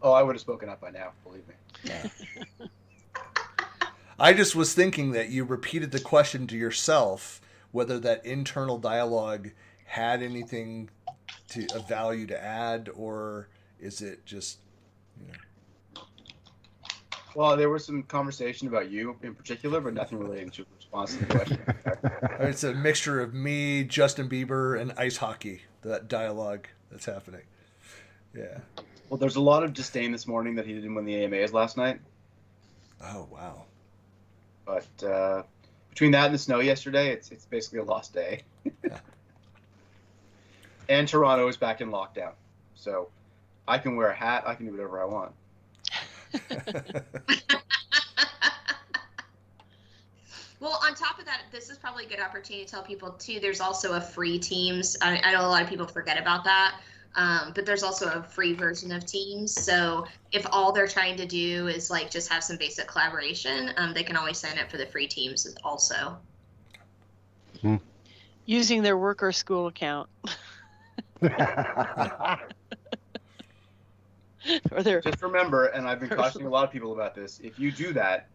Oh, I would have spoken up by now, believe me. Yeah. I just was thinking that you repeated the question to yourself, whether that internal dialogue had anything of value to add, or is it just, Well, there was some conversation about you in particular, but nothing relating to response to the question. It's a mixture of me, Justin Bieber, and ice hockey, that dialogue that's happening. Yeah. Well, there's a lot of disdain this morning that he didn't win the AMAs last night. Oh, wow. But between that and the snow yesterday, it's basically a lost day. And Toronto is back in lockdown, so I can wear a hat. I can do whatever I want. Well, on top of that, this is probably a good opportunity to tell people too. There's also a free Teams. I know a lot of people forget about that, but there's also a free version of Teams. So if all they're trying to do is like just have some basic collaboration, they can always sign up for the free Teams also. Using their work or school account. Or their Just remember, and I've been cautioning a lot of people about this, if you do that,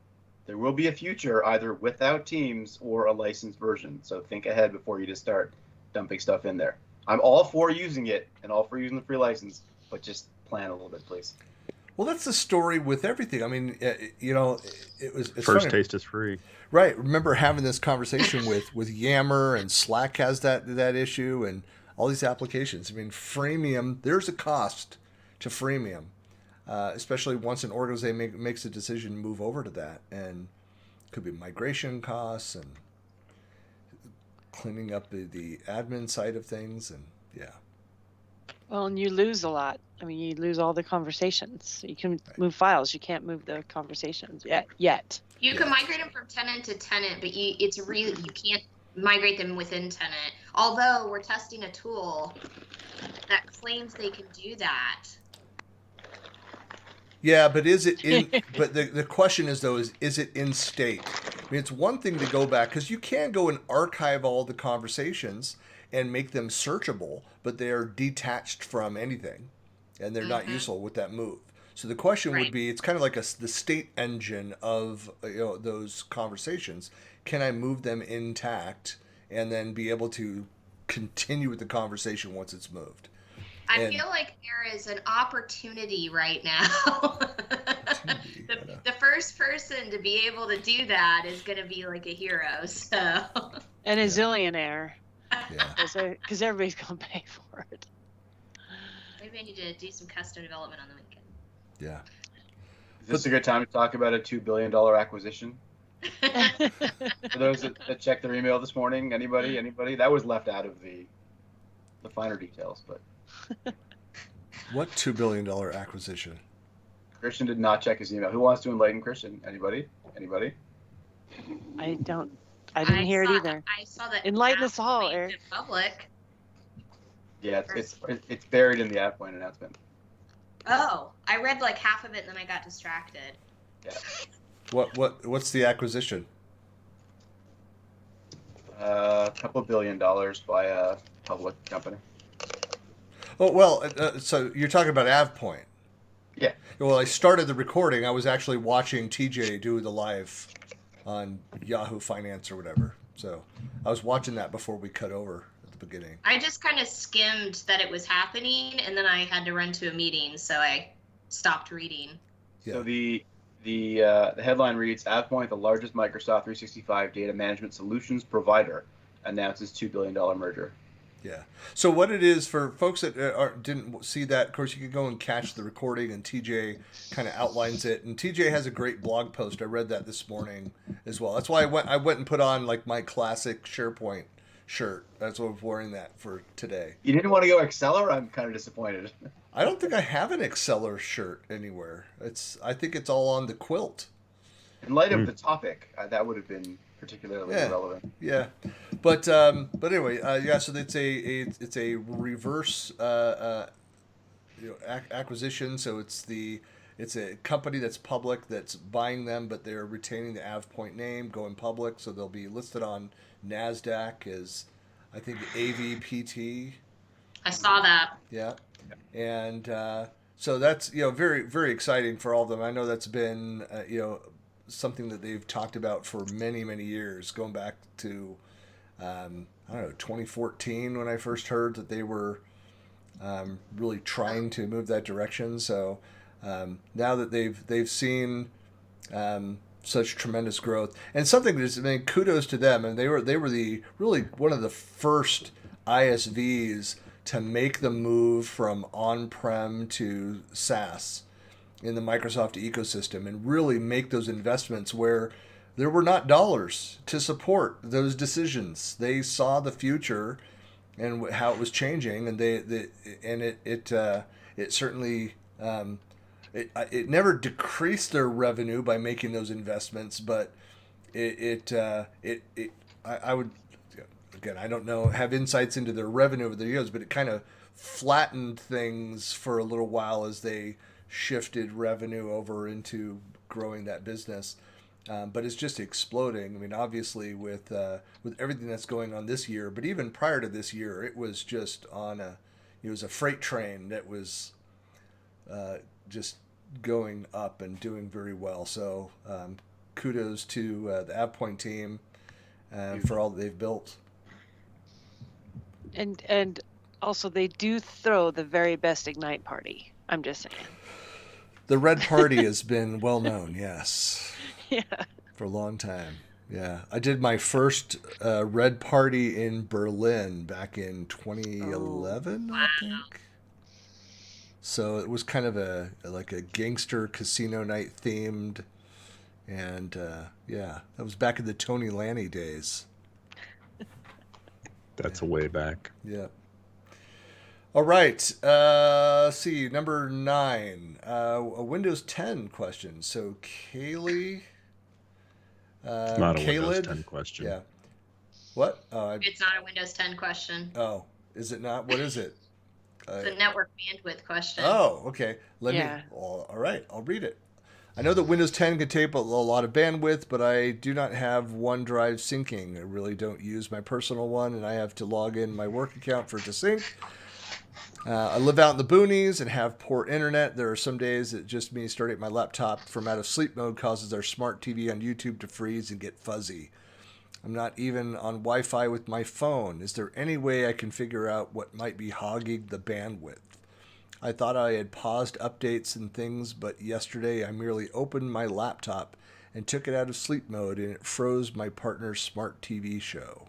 there will be a future either without Teams or a licensed version. So think ahead before you just start dumping stuff in there. I'm all for using it and all for using the free license, but just plan a little bit, please. Well, that's the story with everything. I mean, it's First funny. taste is free. Right. Remember having this conversation with Yammer, and Slack has that issue, and all these applications. I mean, freemium, there's a cost to freemium, especially once an organization makes a decision to move over to that. And it could be migration costs and cleaning up the admin side of things. And yeah. Well, and you lose a lot. I mean, you lose all the conversations. You can move files. You can't move the conversations yet. You can migrate them from tenant to tenant, but you can't migrate them within tenant. Although we're testing a tool that claims they can do that. Yeah, but is it in? But the question is though, is it in state? I mean, it's one thing to go back, because you can go and archive all the conversations and make them searchable, but they are detached from anything, and they're not useful with that move. So the question would be, it's kind of like the state engine of those conversations. Can I move them intact and then be able to continue with the conversation once it's moved? I feel like there is an opportunity right now. The first person to be able to do that is going to be like a hero. So. And a zillionaire. Yeah. Because everybody's going to pay for it. Maybe I need to do some custom development on the weekend. Yeah. Is this a good time to talk about a $2 billion acquisition? For those that checked their email this morning, anybody? That was left out of the finer details, but. What $2 billion acquisition? Christian did not check his email. Who wants to enlighten Christian? Anybody? I didn't hear it either. I saw that. Enlighten us all, AvePoint Eric. went public. Yeah, it's buried in the AvePoint announcement. Oh, I read like half of it and then I got distracted. Yeah. What's the acquisition? A couple $1 billion by a public company. Oh, well, so you're talking about AvePoint. Yeah. Well, I started the recording. I was actually watching TJ do the live on Yahoo Finance or whatever. So I was watching that before we cut over at the beginning. I just kind of skimmed that it was happening and then I had to run to a meeting, so I stopped reading. Yeah. So the headline reads, AvePoint, the largest Microsoft 365 data management solutions provider, announces $2 billion merger. Yeah. So what it is for folks that didn't see that, of course, you could go and catch the recording, and TJ kind of outlines it. And TJ has a great blog post. I read that this morning as well. That's why I went and put on like my classic SharePoint shirt. That's why I'm wearing that for today. You didn't want to go Exceller? I'm kind of disappointed. I don't think I have an Exceller shirt anywhere. I think it's all on the quilt. In light of the topic, that would have been particularly relevant. Yeah, but anyway, So it's a reverse acquisition. So it's a company that's public that's buying them, but they're retaining the AvePoint name, going public. So they'll be listed on NASDAQ as, I think, AVPT. I saw that. Yeah, and so that's very, very exciting for all of them. I know that's been something that they've talked about for many, many years, going back to, 2014 when I first heard that they were really trying to move that direction. So now that they've seen such tremendous growth, and something kudos to them. And they were really one of the first ISVs to make the move from on-prem to SaaS in the Microsoft ecosystem and really make those investments where there were not dollars to support those decisions. They saw the future and how it was changing, and it certainly it never decreased their revenue by making those investments, but I would, again, I don't know, have insights into their revenue over the years, but it kind of flattened things for a little while as they shifted revenue over into growing that business. But it's just exploding. I mean, obviously with everything that's going on this year, but even prior to this year, it was just it was a freight train that was just going up and doing very well. So kudos to the AvePoint team for all that they've built. And also they do throw the very best Ignite party. I'm just saying. The Red Party has been well known, yes. Yeah. For a long time. Yeah. I did my first Red Party in Berlin back in 2011, I think. So it was kind of like a gangster casino night themed. And yeah, that was back in the Tony Lanny days. That's a way back. Yeah. All right. See, number 9, a Windows 10 question. So Kaylee. It's not a Windows Caleb? 10 question. Yeah. What? It's not a Windows 10 question. Oh, is it not? What is it? It's a network bandwidth question. Oh, okay. Let me. All right, I'll read it. I know that Windows 10 can take a lot of bandwidth, but I do not have OneDrive syncing. I really don't use my personal one, and I have to log in my work account for it to sync. I live out in the boonies and have poor internet. There are some days that just me starting my laptop from out of sleep mode causes our smart TV on YouTube to freeze and get fuzzy. I'm not even on Wi-Fi with my phone. Is there any way I can figure out what might be hogging the bandwidth? I thought I had paused updates and things, but yesterday I merely opened my laptop and took it out of sleep mode, and it froze my partner's smart TV show.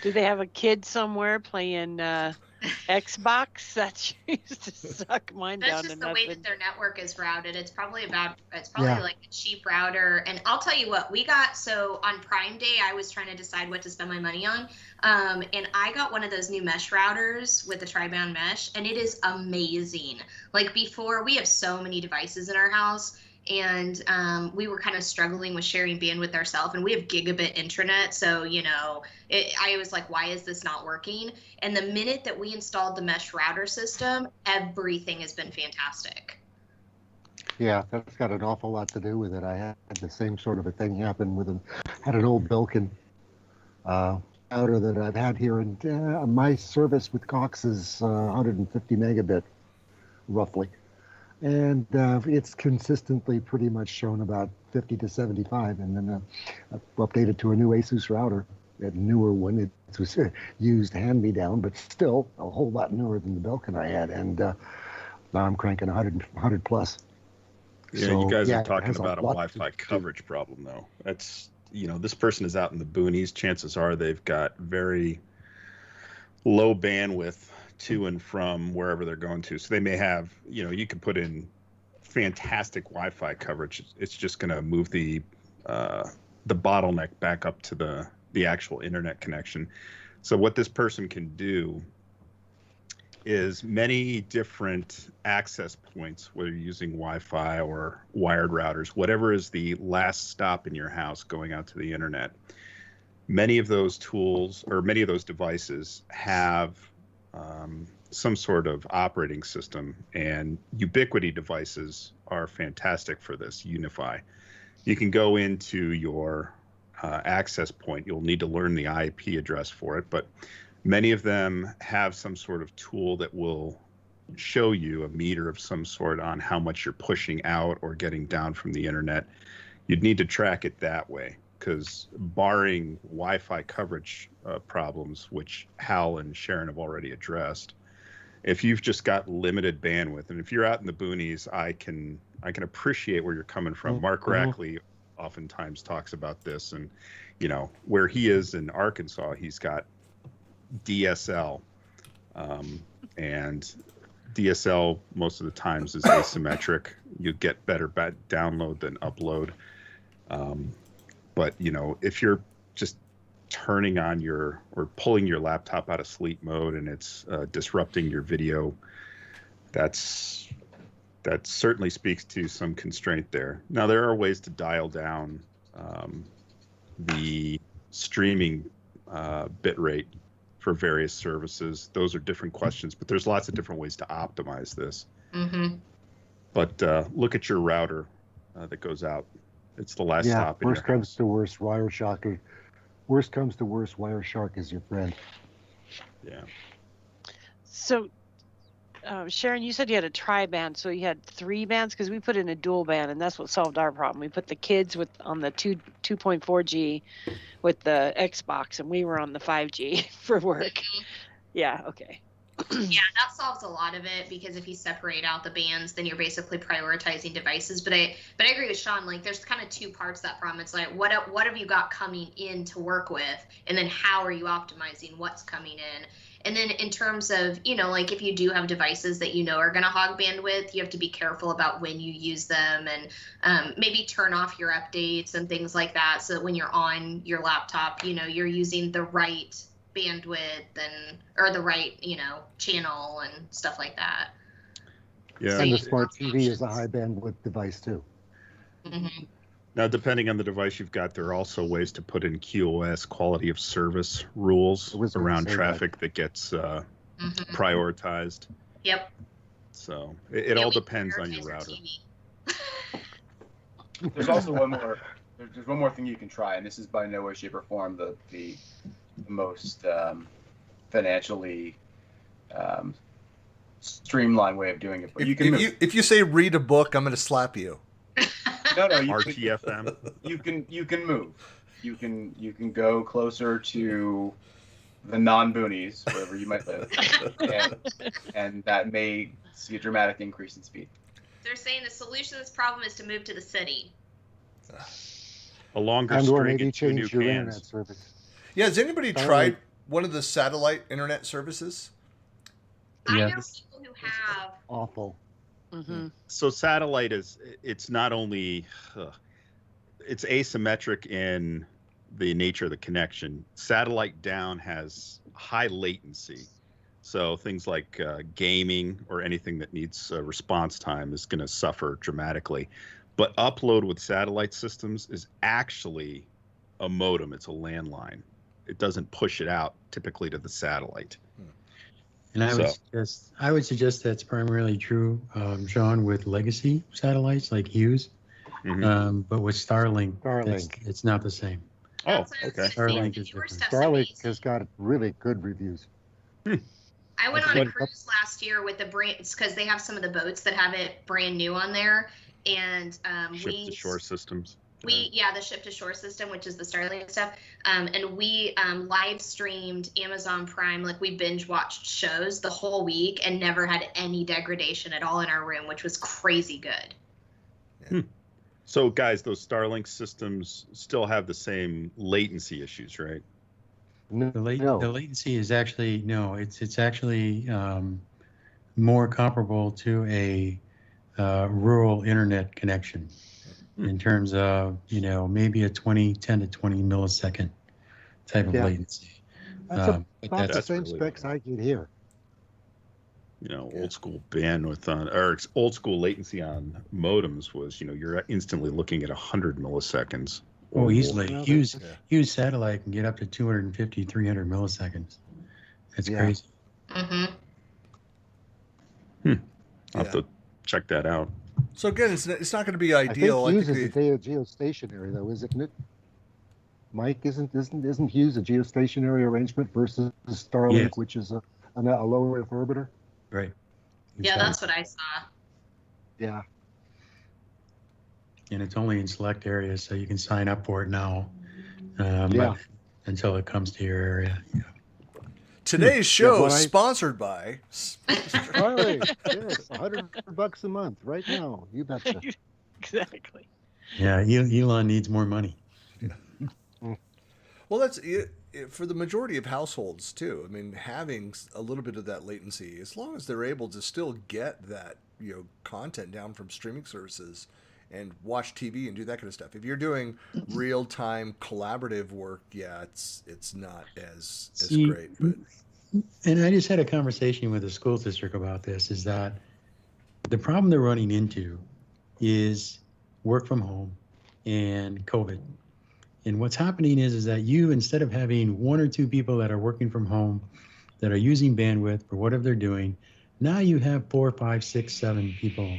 Do they have a kid somewhere playing Xbox? That used to suck mine down to That's just the nothing. way that their network is routed. It's probably Yeah. like a cheap router. And I'll tell you what, so on Prime Day, I was trying to decide what to spend my money on. And I got one of those new mesh routers with the tri-band mesh, and it is amazing. Like before, we have so many devices in our house, and we were kind of struggling with sharing bandwidth ourselves, and we have gigabit internet. So, I was like, why is this not working? And the minute that we installed the mesh router system, everything has been fantastic. Yeah, that's got an awful lot to do with it. I had the same sort of a thing happen with had an old Belkin router that I've had here, and my service with Cox is 150 megabit, roughly. And it's consistently pretty much shown about 50 to 75, and then I've updated to a new Asus router, a newer one. It was used hand-me-down, but still a whole lot newer than the Belkin I had, and now I'm cranking 100 plus. Yeah, So, you guys yeah, are it talking has a about a lot Wi-Fi to do. coverage problem, though. That's, this person is out in the boonies. Chances are they've got very low bandwidth to and from wherever they're going to. So they may have, you can put in fantastic Wi-Fi coverage. It's just going to move the bottleneck back up to the actual internet connection. So what this person can do is many different access points, whether you're using Wi-Fi or wired routers, whatever is the last stop in your house going out to the internet. Many of those tools or many of those devices have some sort of operating system, and Ubiquiti devices are fantastic for this. Unify. You can go into your access point. You'll need to learn the IP address for it, but many of them have some sort of tool that will show you a meter of some sort on how much you're pushing out or getting down from the internet. You'd need to track it that way, because barring Wi-Fi coverage problems, which Hal and Sharon have already addressed, if you've just got limited bandwidth, and if you're out in the boonies, I can appreciate where you're coming from. Mark Rackley oftentimes talks about this, and where he is in Arkansas, he's got DSL, and DSL most of the times is asymmetric. You get better download than upload. But if you're just turning on or pulling your laptop out of sleep mode and it's disrupting your video, that certainly speaks to some constraint there. Now there are ways to dial down the streaming bit rate for various services. Those are different questions, but there's lots of different ways to optimize this. Mm-hmm. But look at your router that goes out. It's the last stop. Worst comes to worst, Wireshark. Worst comes to worst, Wireshark is your friend. Yeah. So, Sharon, you said you had a tri-band, so you had 3 bands, because we put in a dual band, and that's what solved our problem. We put the kids on the 2.4G with the Xbox, and we were on the 5G for work. Yeah, okay. Yeah, that solves a lot of it, because if you separate out the bands, then you're basically prioritizing devices. But I agree with Sean. Like, there's kind of 2 parts to that problem. It's like, what have you got coming in to work with, and then how are you optimizing what's coming in? And then in terms of, like if you do have devices that are going to hog bandwidth, you have to be careful about when you use them, and maybe turn off your updates and things like that, so that when you're on your laptop, you're using the right bandwidth or the right channel and stuff like that. Yeah, and the smart TV is a high bandwidth device too. Mm-hmm. Now, depending on the device you've got, there are also ways to put in QoS, quality of service rules around traffic that gets prioritized. Yep. So it all depends on your router. There's also one more thing you can try, and this is by no way, shape, or form the most financially streamlined way of doing it. But if you say read a book, I'm going to slap you. No, RTFM. You can move. You can go closer to the non-boonies, wherever you might live, and that may see a dramatic increase in speed. They're saying the solution to this problem is to move to the city. A longer And string maybe and 2 new change your internet cans. service. Yeah, has anybody tried one of the satellite internet services? I know Yes. people who have. Awful. Mm-hmm. So satellite it's not only it's asymmetric in the nature of the connection. Satellite down has high latency, so things like gaming or anything that needs response time is going to suffer dramatically. But upload with satellite systems is actually a modem. It's a landline. It doesn't push it out typically to the satellite. And I would suggest that's primarily true, Sean, with legacy satellites like Hughes. Mm-hmm. But with Starlink, it's not the same. Oh, okay. Starlink is different. Starlink has got really good reviews. I went on a cruise last year with the brands, because they have some of the boats that have it brand new on there, and ship-to-shore systems. the ship-to-shore system, which is the Starlink stuff, and we live streamed Amazon Prime. Like, we binge watched shows the whole week and never had any degradation at all in our room, which was crazy good. Yeah. So, guys, those Starlink systems still have the same latency issues, right? No, The latency is actually it's actually more comparable to a rural internet connection in terms of maybe a 10 to 20 millisecond type of latency. That's but about the that's same really specs I get here. Old school bandwidth or old school latency on modems was, you're instantly looking at 100 milliseconds. Oh, easily. Yeah, Hughes satellite can get up to 250, 300 milliseconds. That's crazy. Mm-hmm. I'll have to check that out. So again, it's not going to be I ideal. think Hughes is a geostationary, though, isn't it? Mike, isn't Hughes a geostationary arrangement versus Starlink, which is a low Earth orbiter? Right. Yeah, that's what I saw. Yeah. And it's only in select areas, so you can sign up for it now. But until it comes to your area. Yeah. Today's show is sponsored by Charlie, yes, $100 a month right now. You betcha. Exactly. Yeah, Elon needs more money. Well, that's it, for the majority of households too. I mean, having a little bit of that latency, as long as they're able to still get that content down from streaming services and watch TV and do that kind of stuff. If you're doing real time collaborative work, yeah, it's not as great. But and I just had a conversation with a school district about this. Is that the problem they're running into is work from home and COVID. And what's happening is that you, instead of having 1 or 2 people that are working from home that are using bandwidth for whatever they're doing, now you have 4, 5, 6, 7 people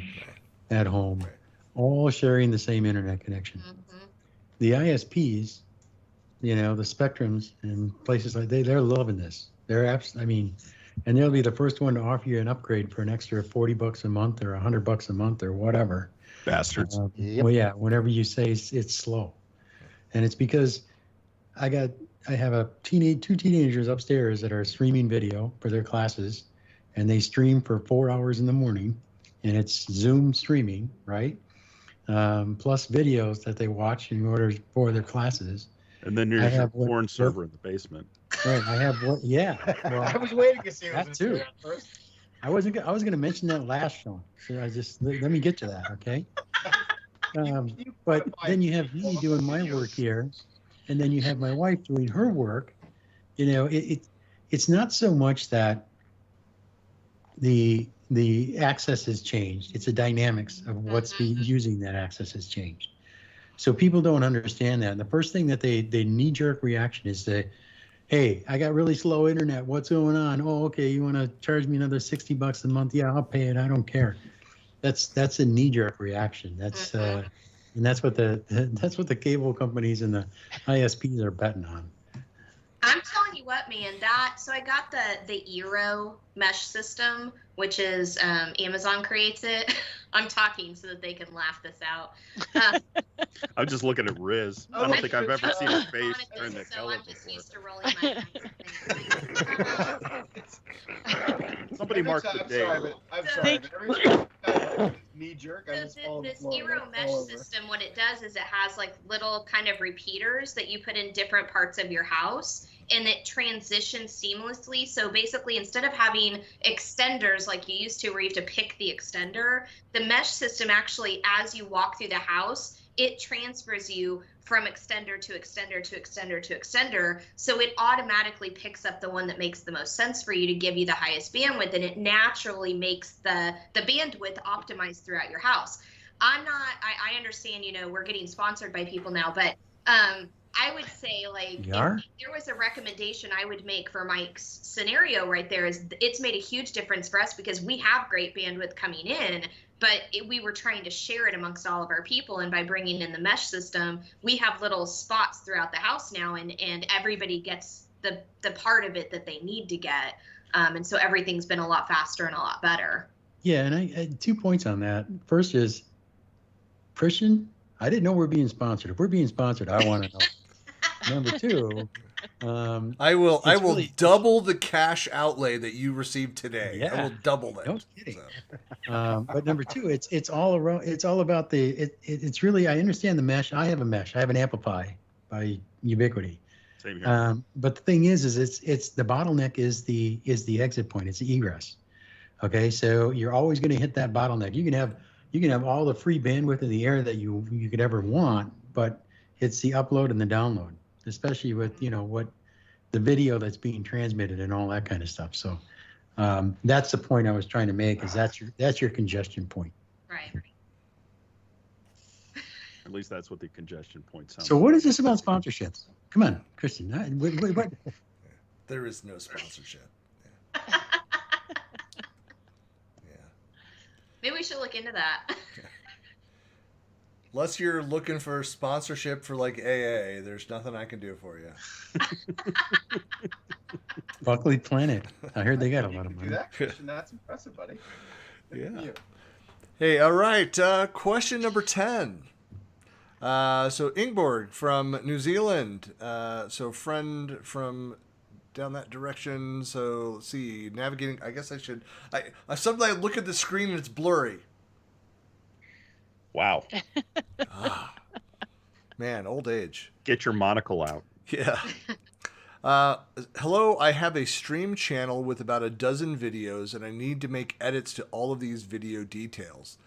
at home, all sharing the same internet connection. Mm-hmm. The ISPs, the Spectrums and places like they're loving this. They're and they'll be the first one to offer you an upgrade for an extra $40 a month or $100 a month or whatever. Bastards. Yep. Well, yeah, whenever you say it's slow. And it's because I have 2 teenagers upstairs that are streaming video for their classes, and they stream for 4 hours in the morning, and it's Zoom streaming, right? Plus videos that they watch in order for their classes. And then there's your porn server in the basement. Right, I have what? Yeah. Well, I was waiting to see what that was too. there first. I was going to mention that last show, so I just let me get to that, okay? But then you have me doing my work here, and then you have my wife doing her work. It's not so much that the access has changed. It's the dynamics of what's being using that access has changed. So people don't understand that. And the first thing that they knee-jerk reaction is to, hey, I got really slow internet. What's going on? Oh, okay, you want to charge me another $60 a month? Yeah, I'll pay it. I don't care. That's a knee-jerk reaction. That's and that's what the cable companies and the ISPs are betting on. I'm telling you what, man, so I got the Eero mesh system, which is Amazon creates it. I'm talking so that they can laugh this out. I'm just looking at Riz. I don't think I've ever seen his face turn that color I'm just before. used to rolling my eyes. Somebody mark the day. I'm sorry, but every time I knee jerk, I So just fall on the this floor. Eero mesh All over. system, what it does is it has like little kind of repeaters that you put in different parts of your house, and it transitions seamlessly. So basically, instead of having extenders like you used to where you have to pick the extender, the mesh system actually, as you walk through the house, it transfers you from extender to extender to extender to extender. So it automatically picks up the one that makes the most sense for you to give you the highest bandwidth, and it naturally makes the bandwidth optimized throughout your house. I understand, we're getting sponsored by people now, but I would say, like, if there was a recommendation I would make for Mike's scenario right there, is it's made a huge difference for us because we have great bandwidth coming in, but we were trying to share it amongst all of our people. And by bringing in the mesh system, we have little spots throughout the house now, and everybody gets the part of it that they need to get. And so everything's been a lot faster and a lot better. Yeah, and I 2 points on that. First is, Christian, I didn't know we're being sponsored. If we're being sponsored, I want to know. Number 2, I will really double the cash outlay that you received today. Yeah, I will double it. no kidding. So. But number 2, it's all around. It's all about it's really. I understand the mesh. I have a mesh. I have an Amplify by Ubiquity. Same here. But the thing is it's the bottleneck is the exit point. It's the egress. Okay, so you're always going to hit that bottleneck. You can have all the free bandwidth in the air that you could ever want, but it's the upload and the download, especially with what the video that's being transmitted and all that kind of stuff. So that's the point I was trying to make. Is that's your congestion point. Right. At least that's what the congestion point sounds. So what is this about sponsorships? Come on, Christian. What? There is no sponsorship. Yeah. Maybe we should look into that. Unless you're looking for sponsorship for like AA, there's nothing I can do for you. Buckley Planet. I heard they got a lot of Do money. that, Christian. That's impressive, buddy. Good for Yeah. you. Hey, all right. Question number 10. So Ingborg from New Zealand. So friend from down that direction. So let's see. Navigating. I guess I should. I sometimes I look at the screen and it's blurry. Wow. Man, old age. Get your monocle out. Yeah. Hello, I have a stream channel with about a dozen videos, and I need to make edits to all of these video details.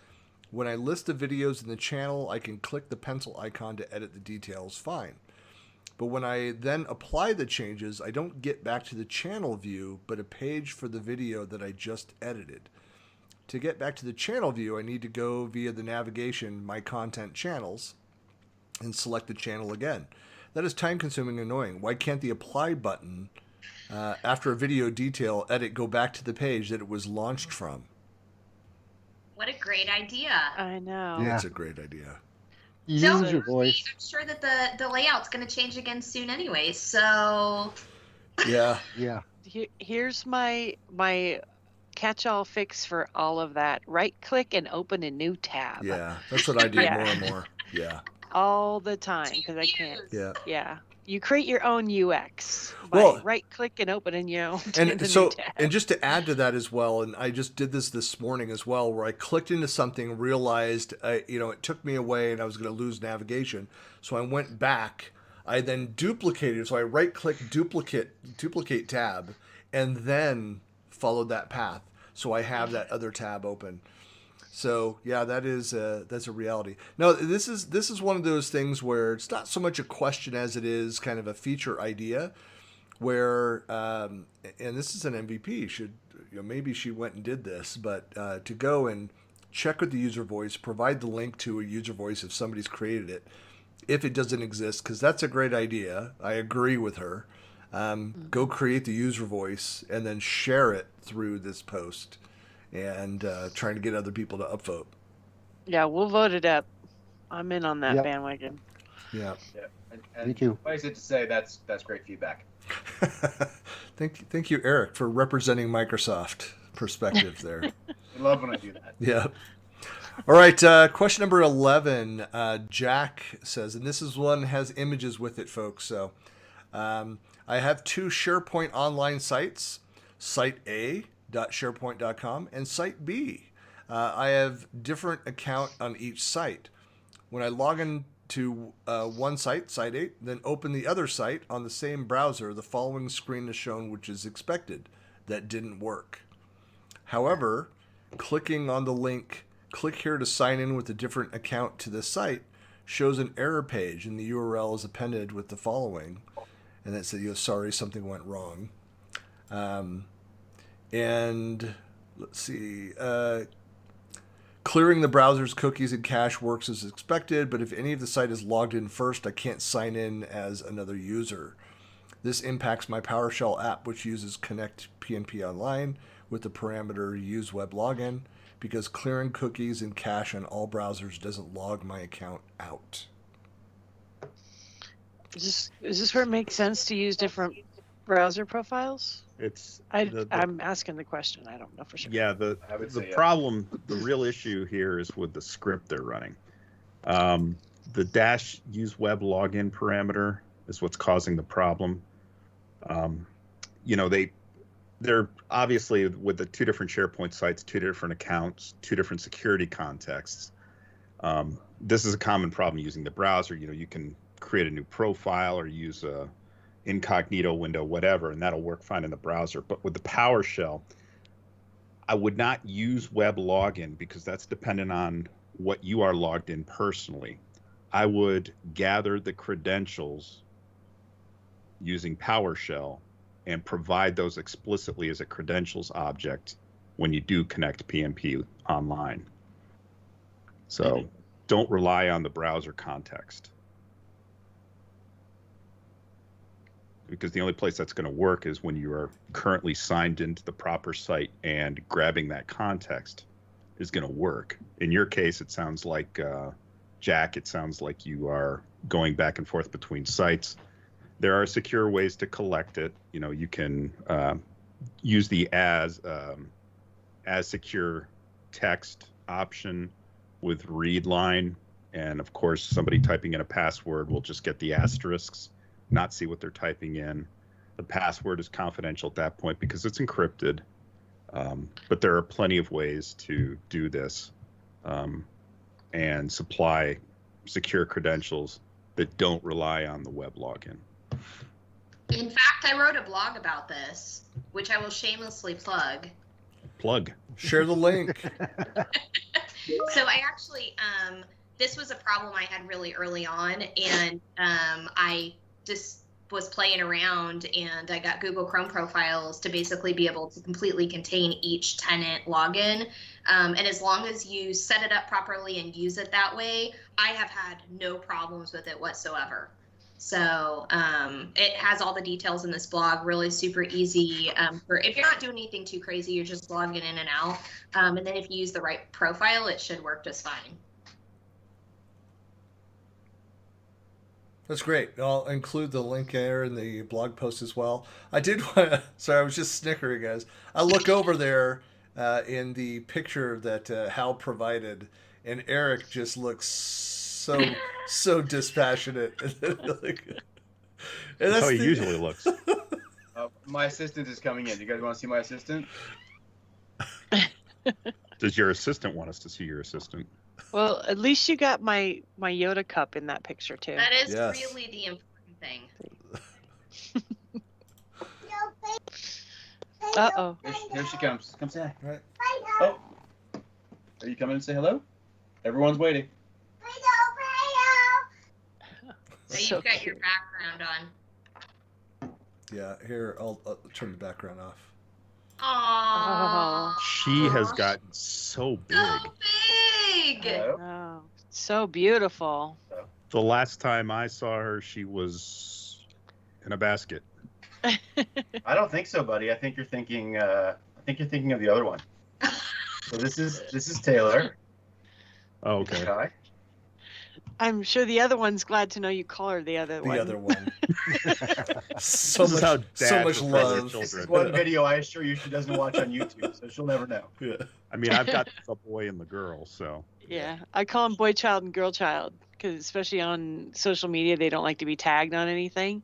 When I list the videos in the channel, I can click the pencil icon to edit the details, fine. But when I then apply the changes, I don't get back to the channel view, but a page for the video that I just edited. To get back to the channel view, I need to go via the navigation, My Content Channels, and select the channel again. That is time-consuming and annoying. Why can't the apply button, after a video detail edit, go back to the page that it was launched from? What a great idea. I know. Yeah. That's a great idea. Don't Use your worry, voice. I'm sure that the layout's going to change again soon anyway. So Yeah. Yeah. Here's my catch-all fix for all of that. Right-click and open a new tab. Yeah. That's what I do Yeah. more and more. Yeah. All the time, because I can't. Yeah. Yeah. You create your own UX by Well- right-click and opening your own And the so, new tab. and just to add to that as well, and I just did this morning as well, where I clicked into something, realized, it took me away and I was going to lose navigation. So I went back. I then duplicated. So I right-click, duplicate tab, and then followed that path. So I have that other tab open. So yeah, that's a reality. Now this is one of those things where it's not so much a question as it is kind of a feature idea, where and this is an MVP. Maybe she went and did this, but to go and check with the user voice, provide the link to a user voice if somebody's created it, if it doesn't exist, because that's a great idea. I agree with her. Go create the user voice and then share it through this post. And trying to get other people to upvote. Yeah, we'll vote it up. I'm in on that Yep. bandwagon. Yeah. Yeah. And Thank you. Suffice it to say, that's great feedback. Thank you, Eric, for representing Microsoft perspective there. I love when I do that. Yeah. All right. Question number 11. Jack says, and this is one that has images with it, folks. So I have two SharePoint Online sites, Site A, .sharepoint.com, and Site B. I have different account on each site. When I log in to one site, Site 8, then open the other site on the same browser, the following screen is shown, which is expected. That didn't work. However, clicking on the link, click here to sign in with a different account to this site, shows an error page, and the URL is appended with the following. And that says, sorry, something went wrong. And let's see, clearing the browser's cookies and cache works as expected, but if any of the site is logged in first, I can't sign in as another user. This impacts my PowerShell app, which uses Connect-PnPOnline with the parameter UseWebLogin, because clearing cookies and cache on all browsers doesn't log my account out. Is this where it makes sense to use different browser profiles? I'm asking the question. I don't know for sure. Yeah, the problem, the real issue here is with the script they're running. The -UseWebLogin parameter is what's causing the problem. They're obviously with the two different SharePoint sites, two different accounts, two different security contexts. This is a common problem using the browser. You can create a new profile or use a incognito window, whatever, and that'll work fine in the browser. But with the PowerShell, I would not use WebLogin because that's dependent on what you are logged in personally. I would gather the credentials using PowerShell and provide those explicitly as a credentials object when you do Connect-PnPOnline. So don't rely on the browser context, because the only place that's going to work is when you are currently signed into the proper site, and grabbing that context is going to work. In your case, it sounds like, Jack, it sounds like you are going back and forth between sites. There are secure ways to collect it. You can use the as secure text option with read line. And of course, somebody typing in a password will just get the asterisks, not see what they're typing in. The password is confidential at that point because it's encrypted. But there are plenty of ways to do this and supply secure credentials that don't rely on the web login. In fact, I wrote a blog about this, which I will shamelessly plug. Plug. Share the link. So I actually, this was a problem I had really early on, and I just was playing around, and I got Google Chrome profiles to basically be able to completely contain each tenant login. And as long as you set it up properly and use it that way, I have had no problems with it whatsoever. So it has all the details in this blog, really super easy. For if you're not doing anything too crazy, you're just logging in and out. And then if you use the right profile, it should work just fine. That's great. I'll include the link there in the blog post as well. I did want to, sorry, I was just snickering, guys. I look over there in the picture that Hal provided, and Eric just looks so dispassionate. That's how he usually looks. My assistant is coming in. You guys want to see my assistant? Does your assistant want us to see your assistant? Well, at least you got my Yoda cup in that picture too. That is Yes. really the important thing. Uh-oh. Here she comes. Come say hi. Right. Oh. Are you coming to say hello? Everyone's waiting. So you've So got your cute. background on. Yeah, here, I'll turn the background off. Aww. She has gotten so big. So big. Hello? Oh, so beautiful. The last time I saw her, she was in a basket. I don't think so, buddy. I think you're thinking. I think you're thinking of the other one. So this is Taylor. Oh, okay. Hi. I'm sure the other one's glad to know you call her the other one. The other one. so This is how much dads love. approach their This is children. one video I assure you she doesn't watch on YouTube, so she'll never know. Yeah. I mean, I've got the boy and the girl, so Yeah, I call them boy child and girl child because especially on social media, they don't like to be tagged on anything.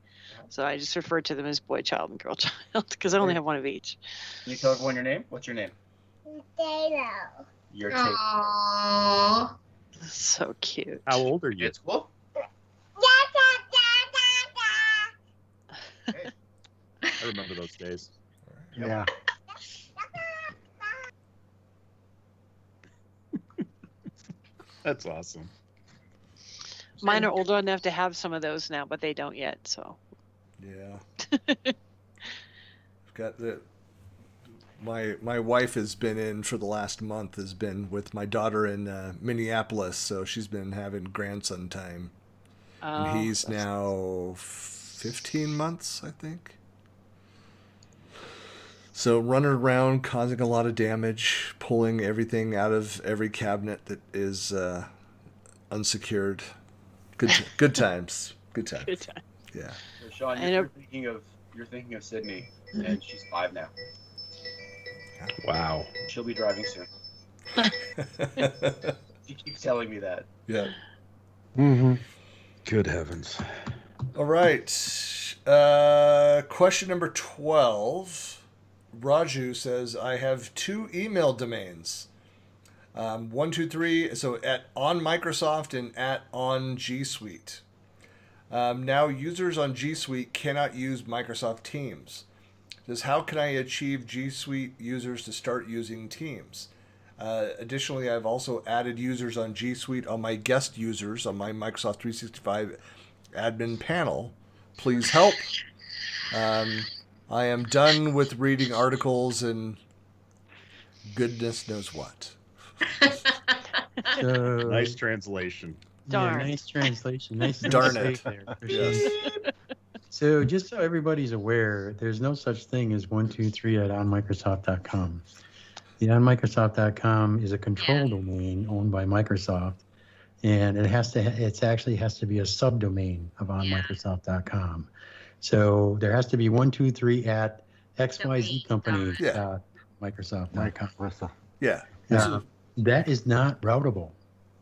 So I just refer to them as boy child and girl child because I only have one of each. Can you tell everyone your name? What's your name? You're Taylor. Aww. So cute. how old are you? It's cool. Hey. I remember those days. Yeah. That's awesome. Mine are old enough to have some of those now, but they don't yet. So Yeah. I've got the my wife has been in for the last month, has been with my daughter in Minneapolis, so she's been having grandson time. And he's that's- now 15 months, I think. So running around, causing a lot of damage, pulling everything out of every cabinet that is unsecured. Good times. Good times. Good time. Yeah. So Sean, I you're know- thinking of Sydney, and she's 5 now. Wow. She'll be driving soon. She keeps telling me that. Yeah. Mm-hmm. Good heavens. All right. Question number 12. Raju says, I have 2 email domains. 1, 2, 3. So at on Microsoft and at on G Suite. Now users on G Suite cannot use Microsoft Teams. Says, how can I achieve G Suite users to start using Teams? Additionally, I've also added users on G Suite on my guest users on my Microsoft 365 admin panel. Please help. I am done with reading articles and goodness knows what. So, Nice translation. Darn. Yeah, nice translation. Nice Darn save it. there. Yes. So just so everybody's aware, there's no such thing as 123 at onmicrosoft.com. The onmicrosoft.com is a control domain owned by Microsoft, and it actually has to be a subdomain of onmicrosoft.com. So there has to be 123 at XYZ company Yeah. Microsoft.com. Marissa. Yeah. That is not routable.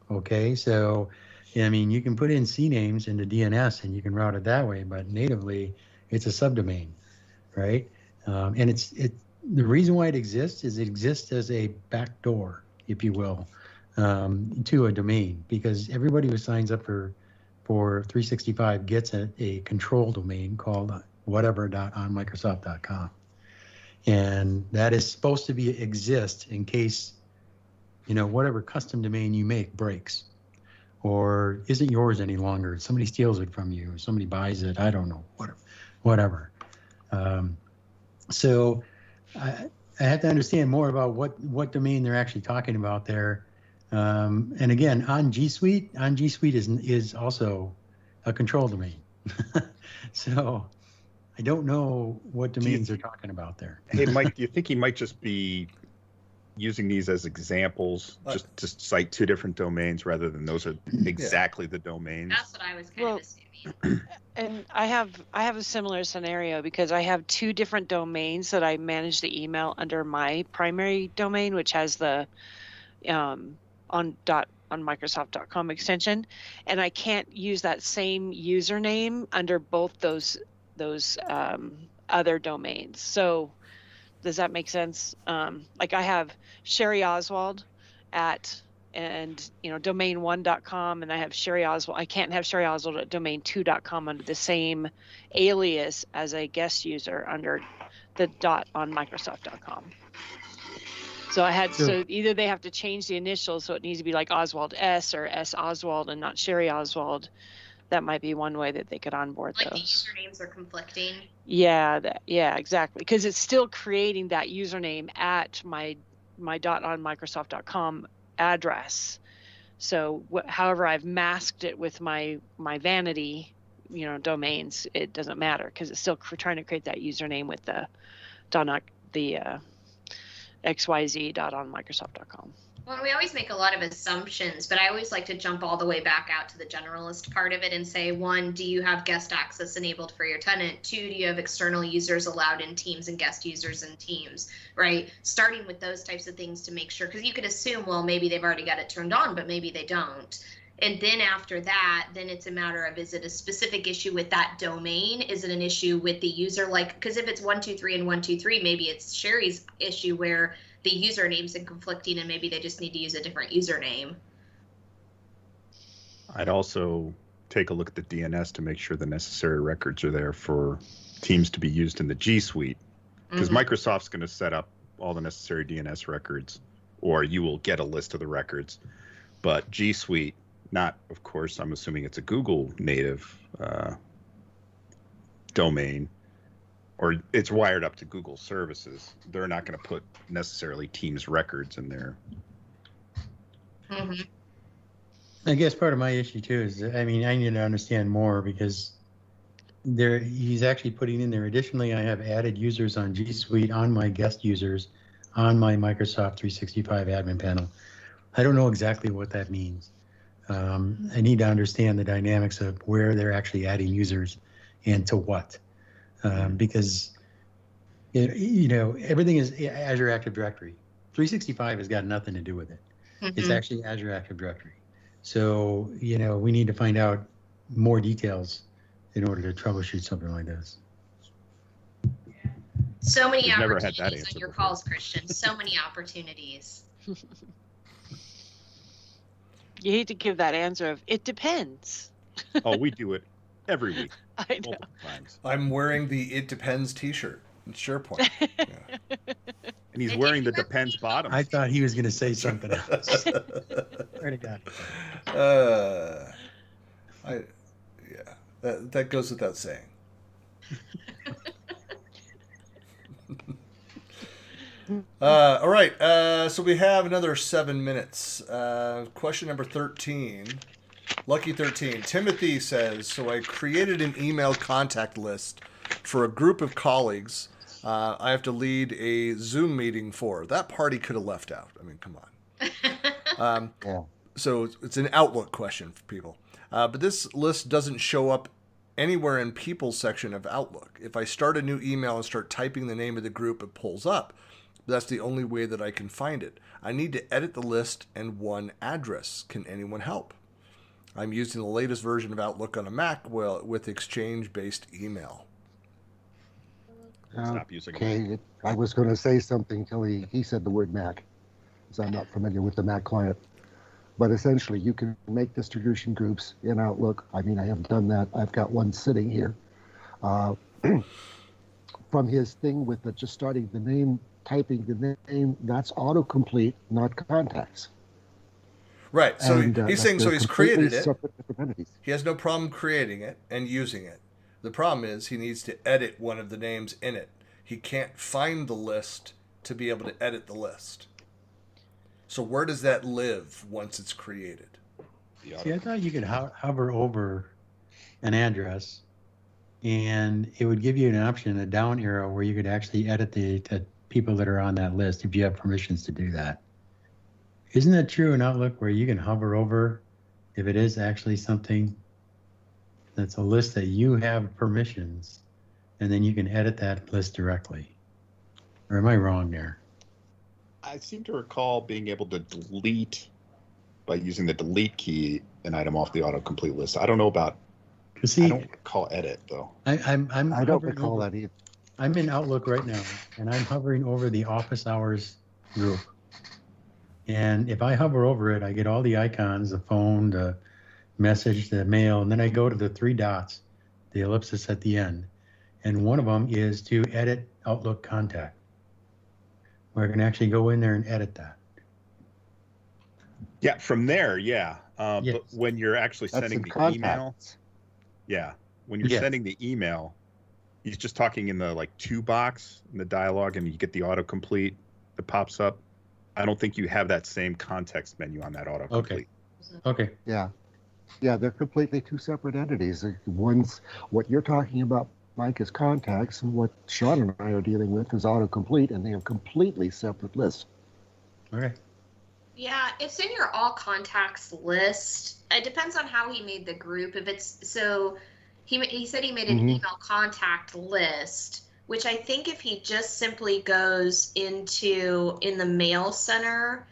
Okay, so I mean, you can put in CNAMEs into DNS and you can route it that way, but natively it's a subdomain, right? And the reason why it exists is it exists as a backdoor, if you will, to a domain, because everybody who signs up for for 365 gets a control domain called whatever.onmicrosoft.com. And that is supposed to exist in case, whatever custom domain you make breaks or isn't yours any longer. Somebody steals it from you, or somebody buys it. I don't know, whatever. So I have to understand more about what domain they're actually talking about there. And again, on G Suite is also a control domain. So I don't know what domains they're talking about there. Hey, Mike, do you think he might just be using these as examples, just to cite two different domains rather than those are exactly the domains? That's what I was kind of assuming. And I have a similar scenario because I have two different domains that I manage the email under my primary domain, which has the on Microsoft.com extension, and I can't use that same username under both those other domains. So does that make sense? Like I have Shari Oswald at domain1.com, and I have Shari Oswald. I can't have Shari Oswald at domain2.com under the same alias as a guest user under the on Microsoft.com. So so either they have to change the initials, so it needs to be like Oswald S or S Oswald and not Shari Oswald. That might be one way that they could onboard like those. The usernames are conflicting. Yeah, exactly. Because it's still creating that username at my on Microsoft.com address. So however I've masked it with my vanity, domains, it doesn't matter because it's still trying to create that username with the xyz.onmicrosoft.com. Well, we always make a lot of assumptions, but I always like to jump all the way back out to the generalist part of it and say, 1, do you have guest access enabled for your tenant? 2, do you have external users allowed in Teams and guest users in Teams, right? Starting with those types of things to make sure, because you could assume, well, maybe they've already got it turned on, but maybe they don't. And then after that, then it's a matter of, is it a specific issue with that domain? Is it an issue with the user? Because if it's 123 and 123, maybe it's Shari's issue where the usernames are conflicting and maybe they just need to use a different username. I'd also take a look at the DNS to make sure the necessary records are there for Teams to be used in the G Suite, because Microsoft's going to set up all the necessary DNS records, or you will get a list of the records. But G Suite, not, of course, I'm assuming it's a Google native domain, or it's wired up to Google services. They're not going to put necessarily Teams records in there. I guess part of my issue too is, I need to understand more because he's actually putting in there. Additionally, I have added users on G Suite on my guest users on my Microsoft 365 admin panel. I don't know exactly what that means. I need to understand the dynamics of where they're actually adding users and to what. Because everything is Azure Active Directory. 365 has got nothing to do with it. It's actually Azure Active Directory. So, we need to find out more details in order to troubleshoot something like this. So many We've never had that opportunities answer on your before. calls, Christian. So many opportunities. You hate to give that answer of, it depends. Oh, we do it every week. I know. Multiple times. I'm wearing the It Depends t-shirt in SharePoint. Yeah. And he's wearing the Depends bottom. I thought he was going to say something else. Swear to God. That goes without saying. All right, so we have another 7 minutes. Question number 13. Lucky 13. Timothy says, so I created an email contact list for a group of colleagues I have to lead a Zoom meeting for. That party could have left out. I mean, come on. Yeah. So it's an Outlook question for people. But this list doesn't show up anywhere in People section of Outlook. If I start a new email and start typing the name of the group, it pulls up. That's the only way that I can find it. I need to edit the list and one address. Can anyone help? I'm using the latest version of Outlook on a Mac with Exchange-based email. Stop using Okay, I was going to say something till he said the word Mac, because I'm not familiar with the Mac client. But essentially, you can make distribution groups in Outlook. I mean, I have done that. I've got one sitting here. From his thing with just starting the name, typing the name, that's autocomplete, not contacts. Right. So he's saying so he's created it. Separate different entities. He has no problem creating it and using it. The problem is he needs to edit one of the names in it. He can't find the list to be able to edit the list. So where does that live once it's created? See, I thought you could hover over an address and it would give you an option, a down arrow, where you could actually edit the people that are on that list if you have permissions to do that. Isn't that true in Outlook where you can hover over if it is actually something that's a list that you have permissions, and then you can edit that list directly? Or am I wrong there? I seem to recall being able to delete by using the delete key an item off the autocomplete list. I don't know about. See, I don't recall edit though. I don't recall that either. I'm in Outlook right now, and I'm hovering over the office hours group. And if I hover over it, I get all the icons, the phone, the message, the mail, and then I go to the three dots, the ellipsis at the end. And one of them is to edit Outlook contact, where I can actually go in there and edit that. Yeah, from there, yeah. Yes. But when you're actually That's sending in the contacts. email, yeah, when you're Yes. sending the email, he's just talking in the like to box in the dialogue, and you get the autocomplete that pops up. I don't think you have that same context menu on that autocomplete. Okay. Yeah. Yeah, they're completely two separate entities. One's what you're talking about, Mike, is contacts, and what Sean and I are dealing with is autocomplete, and they are completely separate lists. Okay. Yeah, it's in your all contacts list. It depends on how he made the group. If it's so, he said he made an email contact list, which I think if he just simply goes in the mail center,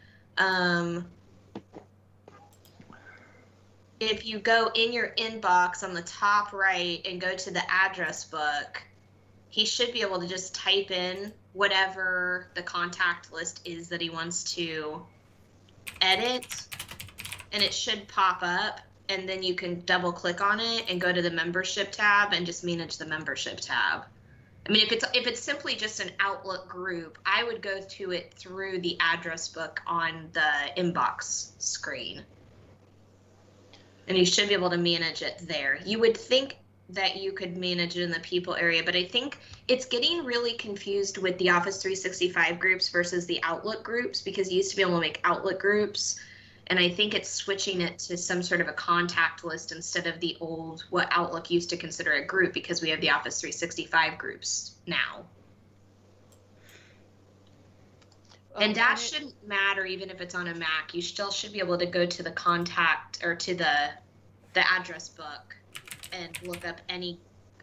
if you go in your inbox on the top right and go to the address book, he should be able to just type in whatever the contact list is that he wants to edit, and it should pop up, and then you can double click on it and go to the membership tab and just manage the membership tab. I mean, if it's simply just an Outlook group, I would go to it through the address book on the inbox screen. And you should be able to manage it there. You would think that you could manage it in the people area, but I think it's getting really confused with the Office 365 groups versus the Outlook groups, because you used to be able to make Outlook groups, and I think it's switching it to some sort of a contact list instead of the old, what Outlook used to consider a group, because we have the Office 365 groups now. And that shouldn't matter even if it's on a Mac. You still should be able to go to the contact or to the address book and look up any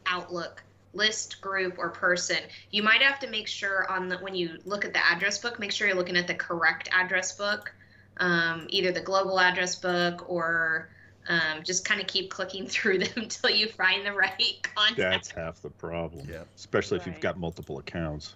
Outlook list, group, or person. You might have to make sure when you look at the address book, make sure you're looking at the correct address book, either the global address book or just kind of keep clicking through them until you find the right contact. That's half the problem. Yeah. Especially if you've Right. got multiple accounts.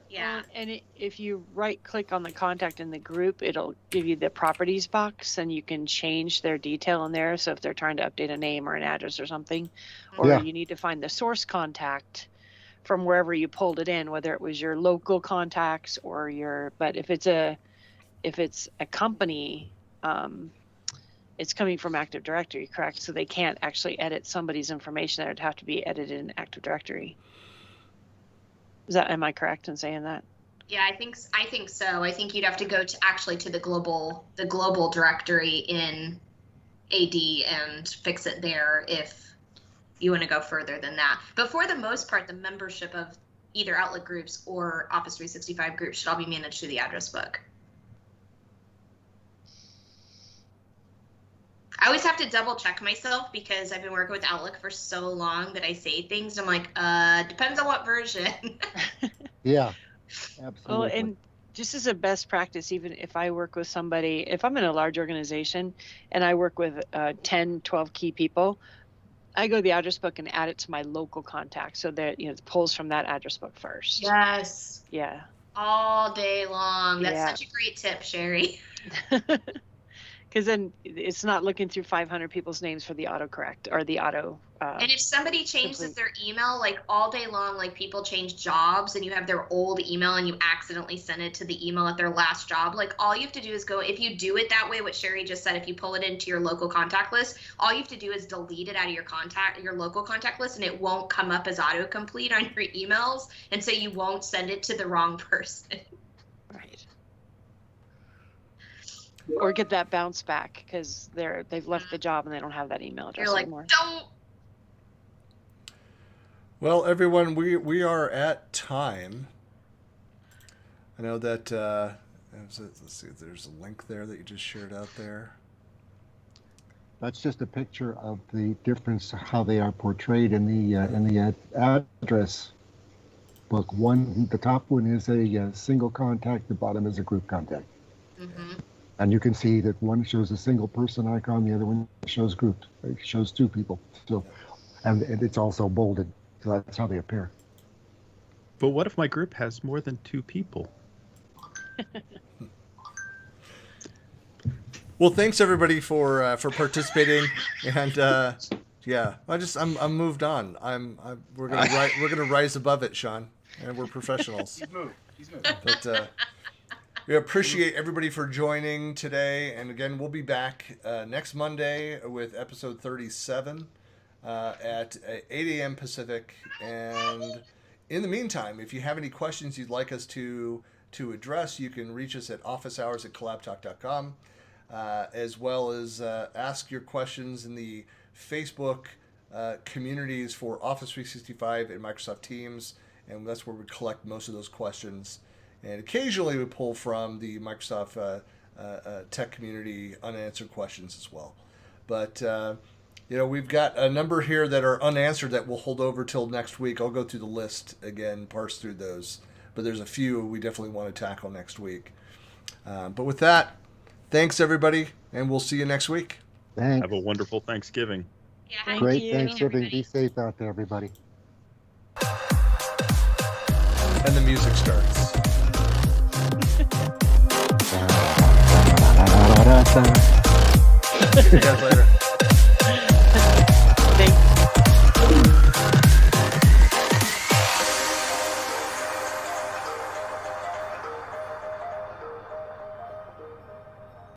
Yeah. And if you right click on the contact in the group, it'll give you the properties box, and you can change their detail in there. So if they're trying to update a name or an address or something, or Yeah. you need to find the source contact from wherever you pulled it in, whether it was your local contacts or but if it's a company, it's coming from Active Directory, correct? So they can't actually edit somebody's information. That would have to be edited in Active Directory. Am I correct in saying that? Yeah, I think so. I think you'd have to go to the global directory in AD and fix it there if you want to go further than that. But for the most part, the membership of either Outlook groups or Office 365 groups should all be managed through the address book. I always have to double check myself because I've been working with Outlook for so long that I say things. I'm like, depends on what version. Yeah, absolutely. Well, and just as a best practice, even if I work with somebody, if I'm in a large organization and I work with 10, 12 key people, I go to the address book and add it to my local contact so that, it pulls from that address book first. Yes. Yeah. All day long. That's Yeah. such a great tip, Sherry. Because then it's not looking through 500 people's names for the autocorrect or the auto. And if somebody changes their email, like all day long, like people change jobs and you have their old email and you accidentally send it to the email at their last job, like all you have to do is go, if you do it that way, what Shari just said, if you pull it into your local contact list, all you have to do is delete it out of your local contact list, and it won't come up as autocomplete on your emails. And so you won't send it to the wrong person. Right. Or get that bounce back because they've left the job and they don't have that email address You're like, anymore. don't. Well, everyone, we are at time. I know that, let's see if there's a link there that you just shared out there. That's just a picture of the difference, how they are portrayed in the address book. The top one is a single contact, the bottom is a group contact. Mm-hmm. And you can see that one shows a single person icon, the other one shows grouped. It shows two people. So, and it's also bolded. So that's how they appear. But what if my group has more than 2 people? Well, thanks everybody for participating, and yeah, I'm moved on. We're gonna rise above it, Sean, and we're professionals. He's moved. But we appreciate everybody for joining today, and again, we'll be back next Monday with episode 37 at 8 a.m. Pacific. And in the meantime, if you have any questions you'd like us to address, you can reach us at officehours@collabtalk.com, as well as ask your questions in the Facebook communities for Office 365 and Microsoft Teams, and that's where we collect most of those questions. And occasionally we pull from the Microsoft tech community unanswered questions as well. But we've got a number here that are unanswered that we'll hold over till next week. I'll go through the list again, parse through those. But there's a few we definitely want to tackle next week. But with that, thanks everybody, and we'll see you next week. Thanks. Have a wonderful Thanksgiving. Yeah, happy Great Thanksgiving, Thanksgiving. Be safe out there, everybody. And the music starts. See you guys later.